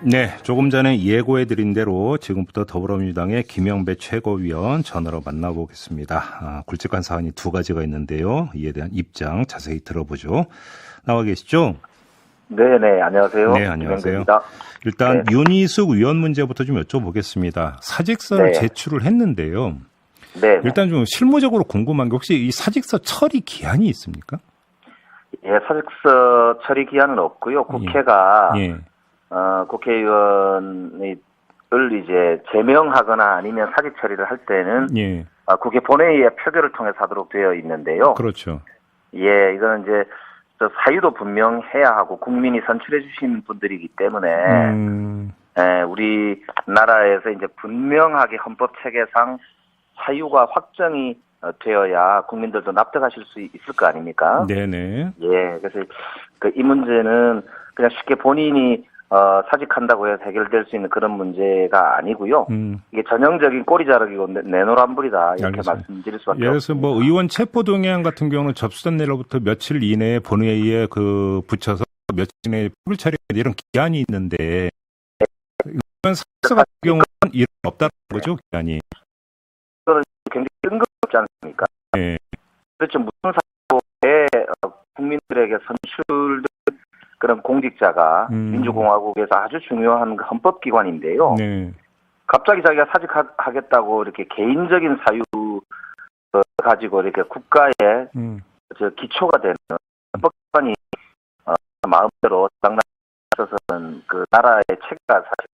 네, 조금 전에 예고해드린 대로 지금부터 더불어민주당의 김영배 최고위원 전화로 만나보겠습니다. 굵직한 사안이 2가지가 있는데요. 이에 대한 입장 자세히 들어보죠. 나와 계시죠? 네네, 안녕하세요. 네, 안녕하세요. 김영배입니다. 일단 윤희숙 의원 문제부터 좀 여쭤보겠습니다. 사직서를 네. 제출을 했는데요. 네. 일단 좀 실무적으로 궁금한 게 혹시 이 사직서 처리 기한이 있습니까? 예, 사직서 처리 기한은 없고요. 국회가 예. 국회의원을 이제 제명하거나 아니면 사직 처리를 할 때는 예. 국회 본회의의 표결을 통해서 하도록 되어 있는데요. 그렇죠. 예, 이거는 이제 사유도 분명해야 하고 국민이 선출해 주신 분들이기 때문에 우리나라에서 이제 분명하게 헌법 체계상 사유가 확정이 되어야 국민들도 납득하실 수 있을 거 아닙니까? 네네. 예, 그래서 이 문제는 그냥 쉽게 본인이 사직한다고 해서 해결될 수 있는 그런 문제가 아니고요. 이게 전형적인 꼬리 자르기고 내노란불이다 이렇게 알겠습니다. 말씀드릴 수밖에 예를 들어서 없습니다. 뭐 의원 체포동의안 같은 경우는 접수된 날로부터 며칠 이내에 본회의에 붙여서 며칠 이내에 표결 처리해야 이런 기한이 있는데 의원 사직서 같은 경우는 이런 게 없다는 거죠, 기한이. 굉장히 뜬금없지 않습니까? 네. 그렇죠. 무슨 사고에 국민들에게 선출된 그런 공직자가 민주공화국에서 아주 중요한 헌법기관인데요. 네. 갑자기 자기가 사직하겠다고 이렇게 개인적인 사유 가지고 이렇게 국가의 기초가 되는 헌법기관이 마음대로 당당해서는 그 나라의 체계가 사실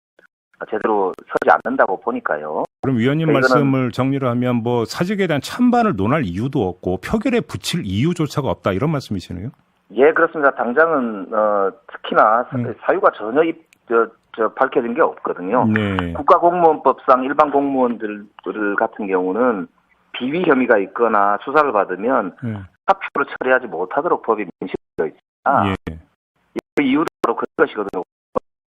제대로 서지 않는다고 보니까요. 그럼 위원님 말씀을 정리를 하면 뭐 사직에 대한 찬반을 논할 이유도 없고 표결에 붙일 이유조차가 없다 이런 말씀이시네요? 예, 그렇습니다. 당장은 특히나 사유가 전혀 밝혀진 게 없거든요. 네. 국가공무원법상 일반 공무원들 같은 경우는 비위 혐의가 있거나 수사를 받으면 사표로 처리하지 못하도록 법이 명시되어 있습니다. 예. 그 이유도 바로 그것이거든요.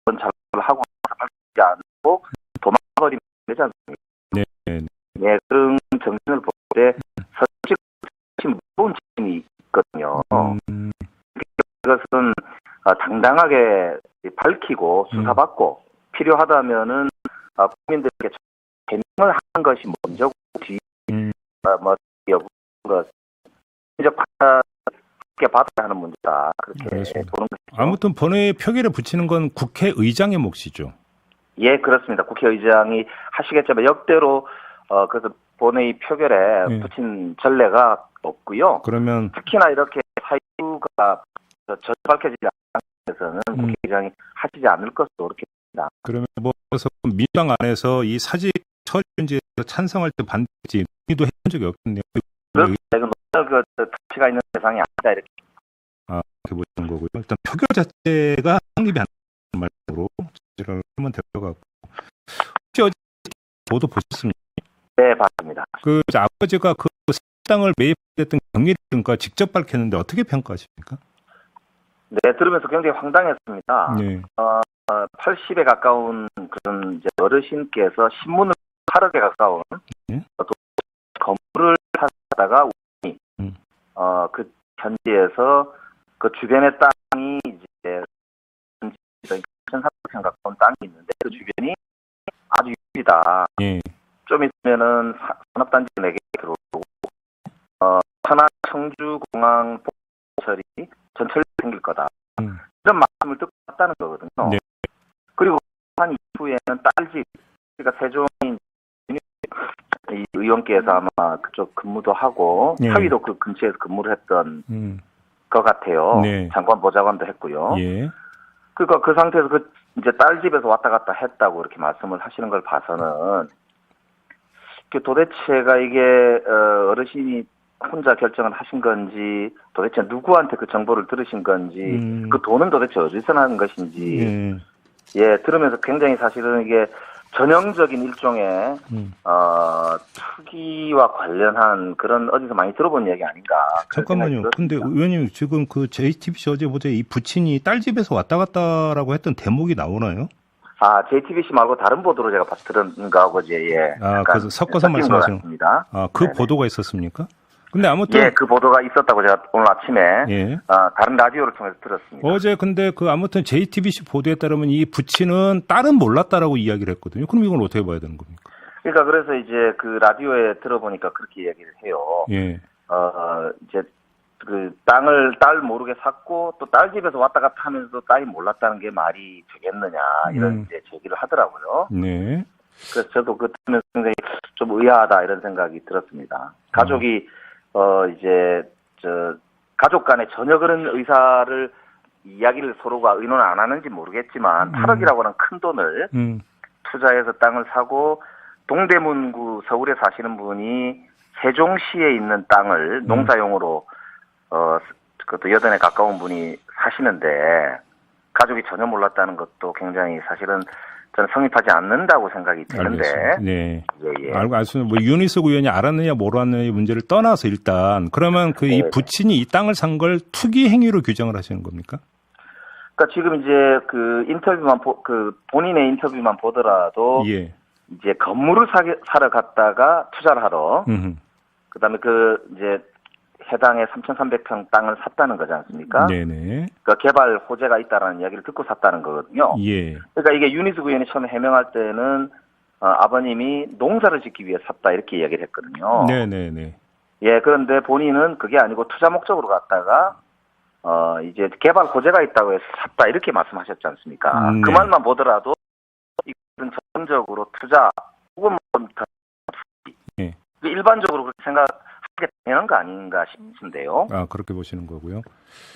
잘못을 하고 밝히지 않고 도망버리면 되지 않습니까? 네. 예, 그런 정신을 볼 때 사실 무서운 정신이 있거든요. 이것은 당당하게 밝히고 수사받고 필요하다면은 국민들에게 개명을 하는 것이 먼저고 뒤 여부가 인적 받아야 하는 문제다 그렇게 알겠습니다. 보는 것이죠. 아무튼 본회의 표결에 붙이는 건 국회의장의 몫이죠. 예, 그렇습니다. 국회의장이 하시겠지만 역대로 그래서 본회의 표결에 붙인 전례가 없고요. 그러면 특히나 이렇게 사유가 전혀 밝혀지지 않는 데서는 국회의장이 하시지 않을 것으로 그렇게 봅니다. 그러면 뭐 그래서 민주당 안에서 이 사직 처리 문제에 찬성할 때 반대지 논의도 해본 적이 없겠네요. 그래서 이건 그 가치가 있는 대상이 아니다 이렇게. 이렇게 보시는 거고요. 일단 표결 자체가 성립이 안 되는 말로 제를 하면 될 것 같고. 혹시 어제 보도 보셨습니까? 네, 봤습니다. 그 아버지가 그 식당을 매입했던 경위를 직접 밝혔는데 어떻게 평가하십니까? 네, 들으면서 굉장히 황당했습니다. 네. 80에 가까운 그런 이제 어르신께서 신문을 8억에 가까운 건물을 하다가 그 현지에서 그 주변의 땅이 이제 2,300평 가까운 땅이 있는데 그 주변이 아주 유리다. 예. 좀 있으면은 산업단지 4개 들어오고 천안, 청주, 공항, 포철이 전철이 생길 거다. 이런 말씀을 듣고 왔다는 거거든요. 네. 그리고 한 이후에는 딸집, 그러니까 세종이 이 의원께서 아마 그쪽 근무도 하고 예. 사위도 그 근처에서 근무를 했던 것 같아요. 네. 장관 보좌관도 했고요. 예. 그러니까 그 상태에서 그 이제 딸 집에서 왔다 갔다 했다고 이렇게 말씀을 하시는 걸 봐서는 도대체가 이게 어르신이 혼자 결정을 하신 건지 도대체 누구한테 그 정보를 들으신 건지 그 돈은 도대체 어디서 나는 것인지 예 들으면서 굉장히 사실은 이게 전형적인 일종의 투기와 관련한 그런 어디서 많이 들어본 얘기 아닌가. 잠깐만요. 근데 의원님 지금 그 JTBC 어제 보자 이 부친이 딸 집에서 왔다 갔다라고 했던 대목이 나오나요? 아 JTBC 말고 다른 보도로 제가 들은 거하고 이제 예. 그래서 섞어서 말씀하시는 겁니다. 그 보도가 있었습니까? 근데 아무튼 예, 그 보도가 있었다고 제가 오늘 아침에 예. 다른 라디오를 통해서 들었습니다. 어제 근데 그 아무튼 JTBC 보도에 따르면 이 부친은 딸은 몰랐다라고 이야기를 했거든요. 그럼 이건 어떻게 봐야 되는 겁니까? 그러니까 그래서 이제 그 라디오에 들어보니까 그렇게 얘기를 해요. 예. 이제 그 딸 모르게 샀고 또 딸 집에서 왔다 갔다 하면서 딸이 몰랐다는 게 말이 되겠느냐 이런 이제 제기를 하더라고요. 네. 그래서 저도 그 들으면서 굉장히 좀 의아하다 이런 생각이 들었습니다. 가족이 이제 가족 간에 전혀 그런 의사를 이야기를 서로가 의논 안 하는지 모르겠지만 8억이라고 하는 큰 돈을 투자해서 땅을 사고 동대문구 서울에 사시는 분이 세종시에 있는 땅을 농사용으로 그것도 여든에 가까운 분이 사시는데 가족이 전혀 몰랐다는 것도 굉장히 사실은 저는 성립하지 않는다고 생각이 드는데. 알겠습니다. 네. 예. 알겠습니다. 뭐 윤희숙 의원이 알았느냐 몰랐느냐의 문제를 떠나서 일단 그러면 그 이 부친이 이 땅을 산 걸 투기 행위로 규정을 하시는 겁니까? 그러니까 지금 이제 그 인터뷰만 본인의 인터뷰만 보더라도 예. 이제 건물을 사러 갔다가 투자를 하러 그다음에 그 이제 해당의 3,300평 땅을 샀다는 거지 않습니까? 네네. 그러니까 개발 호재가 있다라는 이야기를 듣고 샀다는 거거든요. 예. 그러니까 이게 윤희숙 의원이 처음에 해명할 때는 아버님이 농사를 짓기 위해 샀다 이렇게 이야기를 했거든요. 네네네. 예, 그런데 본인은 그게 아니고 투자 목적으로 갔다가 이제 개발 호재가 있다고 해서 샀다 이렇게 말씀하셨지 않습니까? 네. 그 말만 보더라도 이것은 전적으로 투자 혹은 예. 일반적으로 그렇게 생각하게 되는 거 아닌가 싶은데요. 그렇게 보시는 거고요.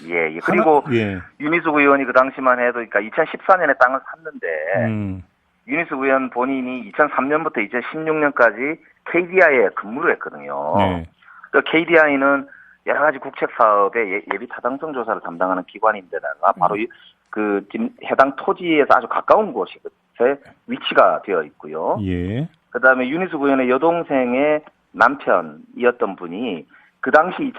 예. 그리고 예. 윤희숙 의원이 그 당시만 해도 그러니까 2014년에 땅을 샀는데 윤희숙 의원 본인이 2003년부터 2016년까지 KDI에 근무를 했거든요. 네. 그러니까 KDI는 여러 가지 국책 사업의 예비 타당성 조사를 담당하는 기관인데다가 바로 그 지금 해당 토지에서 아주 가까운 곳에 위치가 되어 있고요. 예. 그다음에 윤희숙 의원의 여동생의 남편이었던 분이 그 당시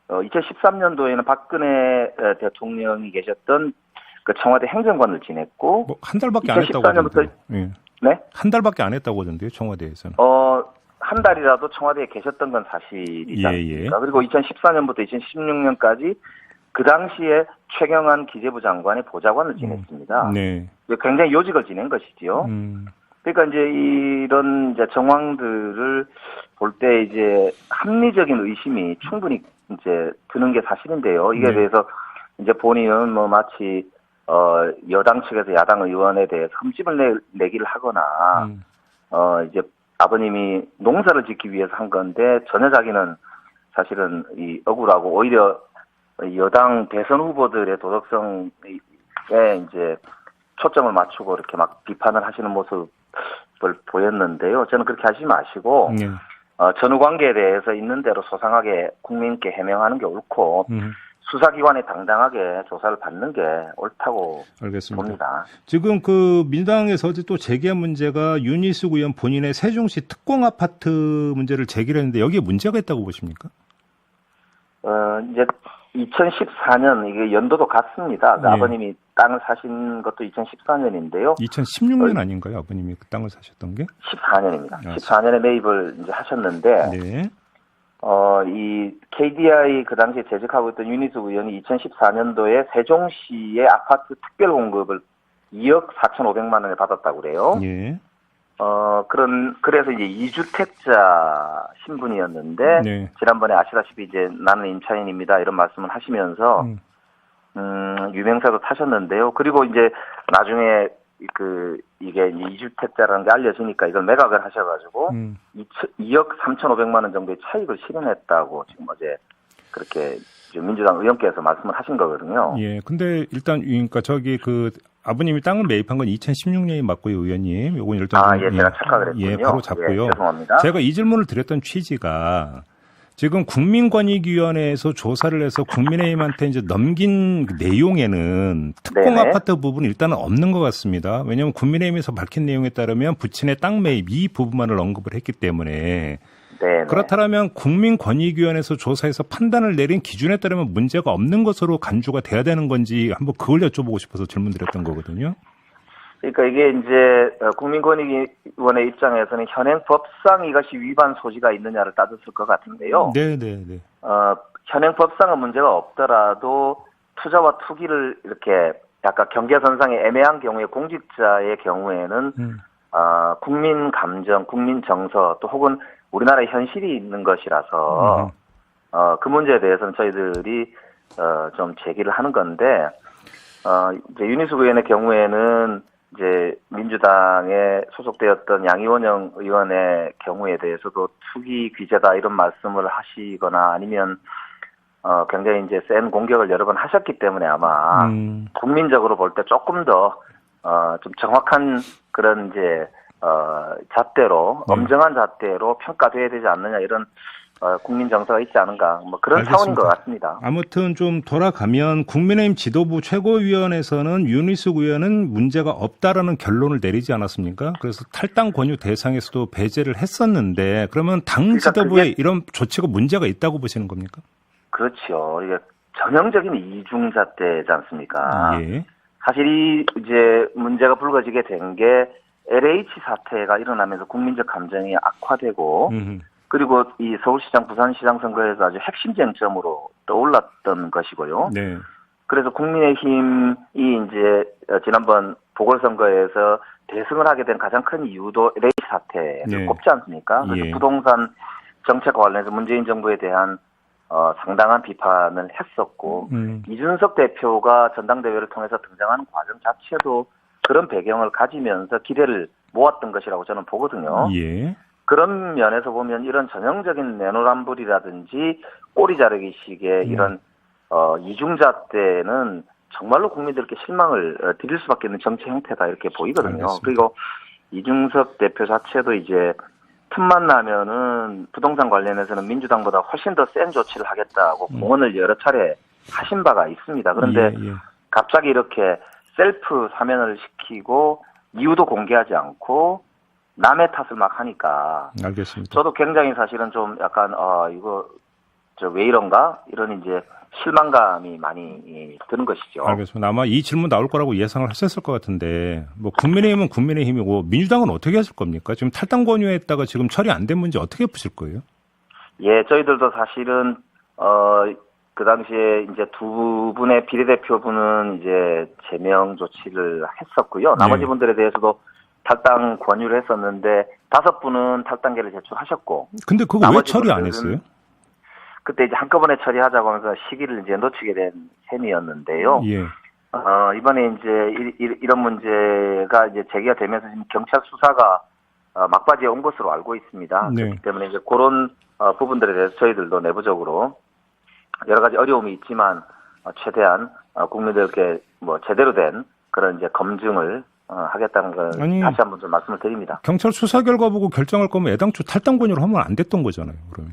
2013년도에는 박근혜 대통령이 계셨던 그 청와대 행정관을 지냈고 뭐 한 달밖에 안 했다고 2014년부터 예. 네? 한 달밖에 안 했다고 하던데요, 청와대에서는. 한 달이라도 청와대에 계셨던 건 사실이지 않습니까? 그리고 2014년부터 2016년까지 그 당시에 최경환 기재부 장관의 보좌관을 지냈습니다. 네. 굉장히 요직을 지낸 것이지요. 그러니까 이제 이런 이제 정황들을 볼 때 이제 합리적인 의심이 충분히 이제 드는 게 사실인데요. 이게 대해서 이제 본인은 뭐 마치 여당 측에서 야당 의원에 대해서 흠집을 내기를 하거나 이제 아버님이 농사를 짓기 위해서 한 건데 전혀 자기는 사실은 이 억울하고 오히려 여당 대선 후보들의 도덕성에 이제 초점을 맞추고 이렇게 막 비판을 하시는 모습을 보였는데요. 저는 그렇게 하시지 마시고 전후 관계에 대해서 있는 대로 소상하게 국민께 해명하는 게 옳고 수사기관에 당당하게 조사를 받는 게 옳다고 알겠습니다. 봅니다. 지금 그 민주당에서 어제 또 제기한 문제가 윤희숙 의원 본인의 세종시 특공 아파트 문제를 제기를 했는데 여기에 문제가 있다고 보십니까? 이제 2014년 이게 연도도 같습니다. 그 아버님이 땅을 사신 것도 2014년인데요. 2016년 아닌가요? 아버님이 그 땅을 사셨던 게? 14년입니다. 14년에 매입을 이제 하셨는데 네. 이 KDI 그 당시에 재직하고 있던 윤희숙 의원이 2014년도에 세종시의 아파트 특별 공급을 2억 4,500만 원을 받았다고 그래요. 예. 그래서 이제 2주택자 신분이었는데, 네. 지난번에 아시다시피 이제 나는 임차인입니다. 이런 말씀을 하시면서, 유명세도 타셨는데요. 그리고 이제 나중에 이게 이제 2주택자라는 게 알려지니까 이걸 매각을 하셔가지고, 2억 3,500만 원 정도의 차익을 실현했다고 지금 어제 그렇게 민주당 의원께서 말씀을 하신 거거든요. 예. 근데 일단, 그러니까 아버님이 땅을 매입한 건 2016년이 맞고요, 의원님. 요건 일단. 예, 제가 착각을 했군요. 예, 바로 잡고요. 예, 죄송합니다. 제가 이 질문을 드렸던 취지가 지금 국민권익위원회에서 조사를 해서 국민의힘한테 이제 넘긴 그 내용에는 특공 네네. 아파트 부분은 일단은 없는 것 같습니다. 왜냐하면 국민의힘에서 밝힌 내용에 따르면 부친의 땅 매입 이 부분만을 언급을 했기 때문에 네네. 그렇다면 국민권익위원회에서 조사해서 판단을 내린 기준에 따르면 문제가 없는 것으로 간주가 돼야 되는 건지 한번 그걸 여쭤보고 싶어서 질문드렸던 거거든요. 그러니까 이게 이제 국민권익위원회 입장에서는 현행 법상 이것이 위반 소지가 있느냐를 따졌을 것 같은데요. 네네네. 현행 법상은 문제가 없더라도 투자와 투기를 이렇게 약간 경계선상에 애매한 경우에 공직자의 경우에는 국민 감정, 국민 정서 또 혹은 우리나라의 현실이 있는 것이라서 그 문제에 대해서는 저희들이 좀 제기를 하는 건데 이제 윤희숙 의원의 경우에는 이제 민주당에 소속되었던 양이원영 의원의 경우에 대해서도 투기 규제다 이런 말씀을 하시거나 아니면 굉장히 이제 센 공격을 여러 번 하셨기 때문에 아마 국민적으로 볼 때 조금 더 좀 정확한 그런 이제 잣대로 엄정한 잣대로 평가돼야 되지 않느냐 이런 국민 정서가 있지 않은가 뭐 그런 알겠습니다. 차원인 것 같습니다. 아무튼 좀 돌아가면 국민의힘 지도부 최고위원회에서는 윤희숙 의원은 문제가 없다라는 결론을 내리지 않았습니까? 그래서 탈당 권유 대상에서도 배제를 했었는데 그러면 당 그러니까 지도부에 이런 조치가 문제가 있다고 보시는 겁니까? 그렇죠. 이게 전형적인 이중잣대지 않습니까? 예. 사실 이 이제 문제가 불거지게 된 게 LH 사태가 일어나면서 국민적 감정이 악화되고 그리고 이 서울시장, 부산시장 선거에서 아주 핵심 쟁점으로 떠올랐던 것이고요. 네. 그래서 국민의힘이 이제 지난번 보궐선거에서 대승을 하게 된 가장 큰 이유도 LH 사태를 네. 꼽지 않습니까? 그래서 예. 부동산 정책과 관련해서 문재인 정부에 대한 상당한 비판을 했었고 이준석 대표가 전당대회를 통해서 등장하는 과정 자체도 그런 배경을 가지면서 기대를 모았던 것이라고 저는 보거든요. 예. 그런 면에서 보면 이런 전형적인 내노란불이라든지 꼬리 자르기식의 이런 이중잣대는 정말로 국민들께 실망을 드릴 수밖에 없는 정치 형태다 이렇게 보이거든요. 알겠습니다. 그리고 이준석 대표 자체도 이제 틈만 나면은 부동산 관련해서는 민주당보다 훨씬 더 센 조치를 하겠다고 공언을 여러 차례 하신 바가 있습니다. 그런데 예. 갑자기 이렇게 셀프 사면을 시키고 이유도 공개하지 않고 남의 탓을 막 하니까 알겠습니다. 저도 굉장히 사실은 좀 약간 이거 저 왜 이런가 이런 이제 실망감이 많이 드는 것이죠. 알겠습니다. 아마 이 질문 나올 거라고 예상을 하셨을 것 같은데 뭐 국민의힘은 국민의힘이고 민주당은 어떻게 하실 겁니까? 지금 탈당 권유했다가 지금 처리 안 된 문제 어떻게 푸실 거예요? 예, 저희들도 사실은 그 당시에 이제 두 분의 비례대표분은 이제 제명 조치를 했었고요. 나머지 네. 분들에 대해서도 탈당 권유를 했었는데 5분은 탈당계를 제출하셨고. 근데 그거 왜 나머지 처리 안 분들은 했어요? 그때 이제 한꺼번에 처리하자고 하면서 시기를 이제 놓치게 된 셈이었는데요. 예. 이번에 이제 이런 문제가 이제 제기가 되면서 지금 경찰 수사가 막바지에 온 것으로 알고 있습니다. 네. 그렇기 때문에 이제 그런 부분들에 대해서 저희들도 내부적으로 여러 가지 어려움이 있지만 최대한 국민들께 뭐 제대로 된 그런 이제 검증을 하겠다는 걸 다시 한번 좀 말씀을 드립니다. 경찰 수사 결과 보고 결정할 거면 애당초 탈당 권유를 하면 안 됐던 거잖아요. 그러면.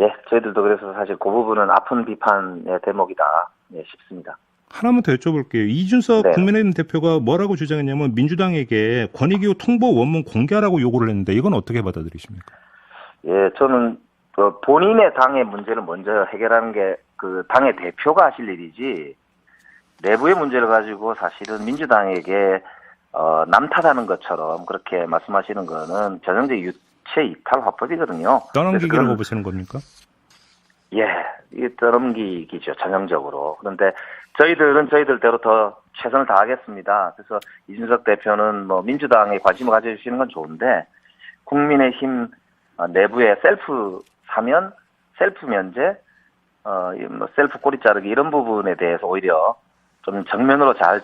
예, 저희들도 그래서 사실 그 부분은 아픈 비판의 대목이다 싶습니다. 하나만 더 여쭤볼게요. 이준석 네. 국민의힘 대표가 뭐라고 주장했냐면 민주당에게 권익위호 통보 원문 공개하라고 요구를 했는데 이건 어떻게 받아들이십니까? 예, 저는 본인의 당의 문제를 먼저 해결하는 게 그 당의 대표가 하실 일이지 내부의 문제를 가지고 사실은 민주당에게 남 탓하는 것처럼 그렇게 말씀하시는 거는 전형적인 제2탈 화법이거든요. 떠넘기기라고 보시는 겁니까? 예, 이게 떠넘기기죠, 전형적으로. 그런데 저희들은 저희들대로 더 최선을 다하겠습니다. 그래서 이준석 대표는 뭐 민주당에 관심을 가져주시는 건 좋은데 국민의힘 내부에 셀프 사면, 셀프 면제, 뭐 셀프 꼬리 자르기 이런 부분에 대해서 오히려 좀 정면으로 잘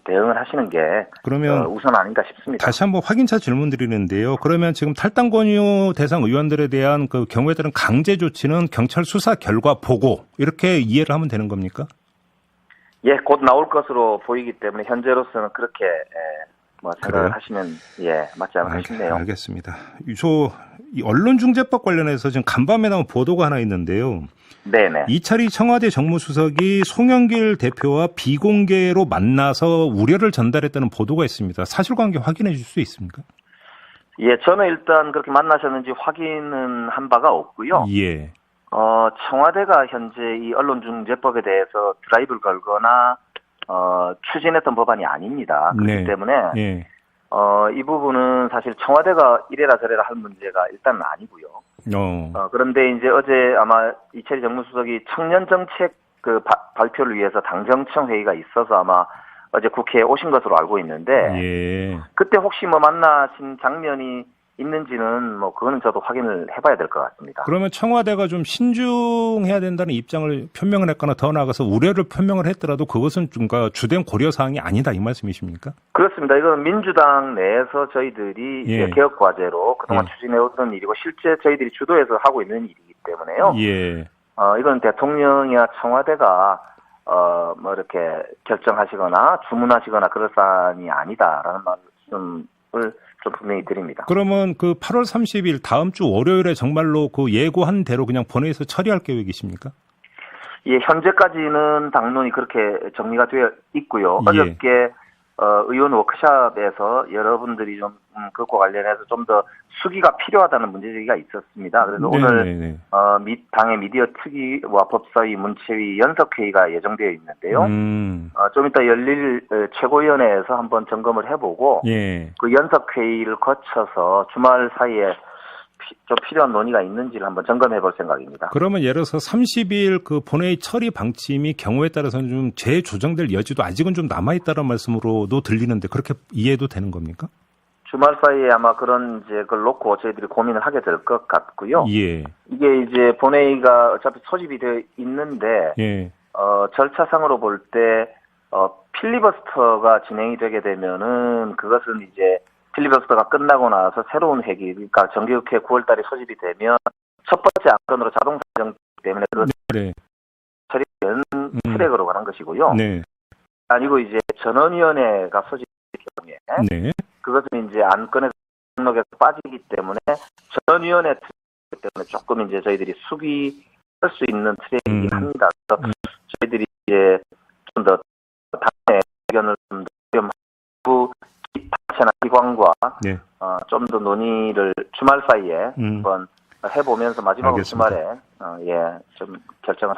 대응을 하시는 게 그러면 우선 아닌가 싶습니다. 다시 한번 확인차 질문 드리는데요. 그러면 지금 탈당 권유 대상 의원들에 대한 그 경우에 따른 강제 조치는 경찰 수사 결과 보고 이렇게 이해를 하면 되는 겁니까? 예, 곧 나올 것으로 보이기 때문에 현재로서는 그렇게 뭐 생각을 그래요? 하시면 맞지 않을까 싶네요. 알겠습니다. 이 언론중재법 관련해서 지금 간밤에 나온 보도가 하나 있는데요. 네네. 이철희 청와대 정무수석이 송영길 대표와 비공개로 만나서 우려를 전달했다는 보도가 있습니다. 사실관계 확인해 줄 수 있습니까? 예, 저는 일단 그렇게 만나셨는지 확인은 한 바가 없고요. 예. 청와대가 현재 이 언론중재법에 대해서 드라이브를 걸거나 추진했던 법안이 아닙니다. 그렇기 네. 때문에 예. 이 부분은 사실 청와대가 이래라 저래라 할 문제가 일단은 아니고요. 그런데 이제 어제 아마 이철희 정무수석이 청년 정책 그 발표를 위해서 당정청 회의가 있어서 아마 어제 국회에 오신 것으로 알고 있는데 예. 그때 혹시 뭐 만나신 장면이 있는지는 뭐 그거는 저도 확인을 해봐야 될 것 같습니다. 그러면 청와대가 좀 신중해야 된다는 입장을 표명을 했거나 더 나아가서 우려를 표명을 했더라도 그것은 좀 주된 고려 사항이 아니다 이 말씀이십니까? 그렇습니다. 이건 민주당 내에서 저희들이 이제 개혁 과제로 그동안 추진해오던 일이고 실제 저희들이 주도해서 하고 있는 일이기 때문에요. 예. 이건 대통령이나 청와대가 뭐 이렇게 결정하시거나 주문하시거나 그럴 사안이 아니다라는 말씀을 좀 분명히 드립니다. 그러면 그 8월 30일 다음 주 월요일에 정말로 그 예고한 대로 그냥 본회의에서 처리할 계획이십니까? 예, 현재까지는 당론이 그렇게 정리가 되어 있고요. 어저께 의원 워크숍에서 여러분들이 좀 그것과 관련해서 좀 더 수기가 필요하다는 문제제기가 있었습니다. 그래서 오늘 당의 미디어 특위와 법사위 문체위 연석회의가 예정되어 있는데요. 좀 이따 열릴 최고위원회에서 한번 점검을 해보고 그 연석회의를 거쳐서 주말 사이에 좀 필요한 논의가 있는지를 한번 점검해 볼 생각입니다. 그러면 예를 들어서 30일 그 본회의 처리 방침이 경우에 따라서는 좀 재조정될 여지도 아직은 좀 남아있다는 말씀으로도 들리는데 그렇게 이해도 되는 겁니까? 주말 사이에 아마 그런 이제 그걸 놓고 저희들이 고민을 하게 될 것 같고요. 예. 이게 이제 본회의가 어차피 소집이 되어 있는데 절차상으로 볼 때 필리버스터가 진행이 되게 되면은 그것은 이제 필리버스터가 끝나고 나서 새로운 회기, 그러니까 정기국회 9월달에 소집이 되면 첫 번째 안건으로 자동 사정 때문에 그것을 처리되는 트랙으로 가는 것이고요. 아니고 이제 전원위원회가 소집될 경우에 그것은 이제 안건에서 등록에서 빠지기 때문에 전원위원회 트랙 때문에 조금 이제 저희들이 수기할 수 있는 트랙이긴 합니다. 그래서 저희들이 이제 좀 더 당의 의견을 좀 더 단체나 기관과 좀 더 논의를 주말 사이에 한번 해보면서 마지막으로 주말에 좀 결정을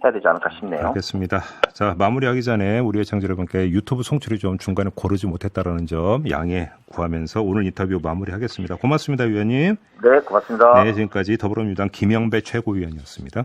해야 되지 않을까 싶네요. 알겠습니다. 자, 마무리하기 전에 우리 애청자 여러분께 유튜브 송출이 좀 중간에 고르지 못했다라는 점 양해 구하면서 오늘 인터뷰 마무리하겠습니다. 고맙습니다, 위원님. 네, 고맙습니다. 네, 지금까지 더불어민주당 김영배 최고위원이었습니다.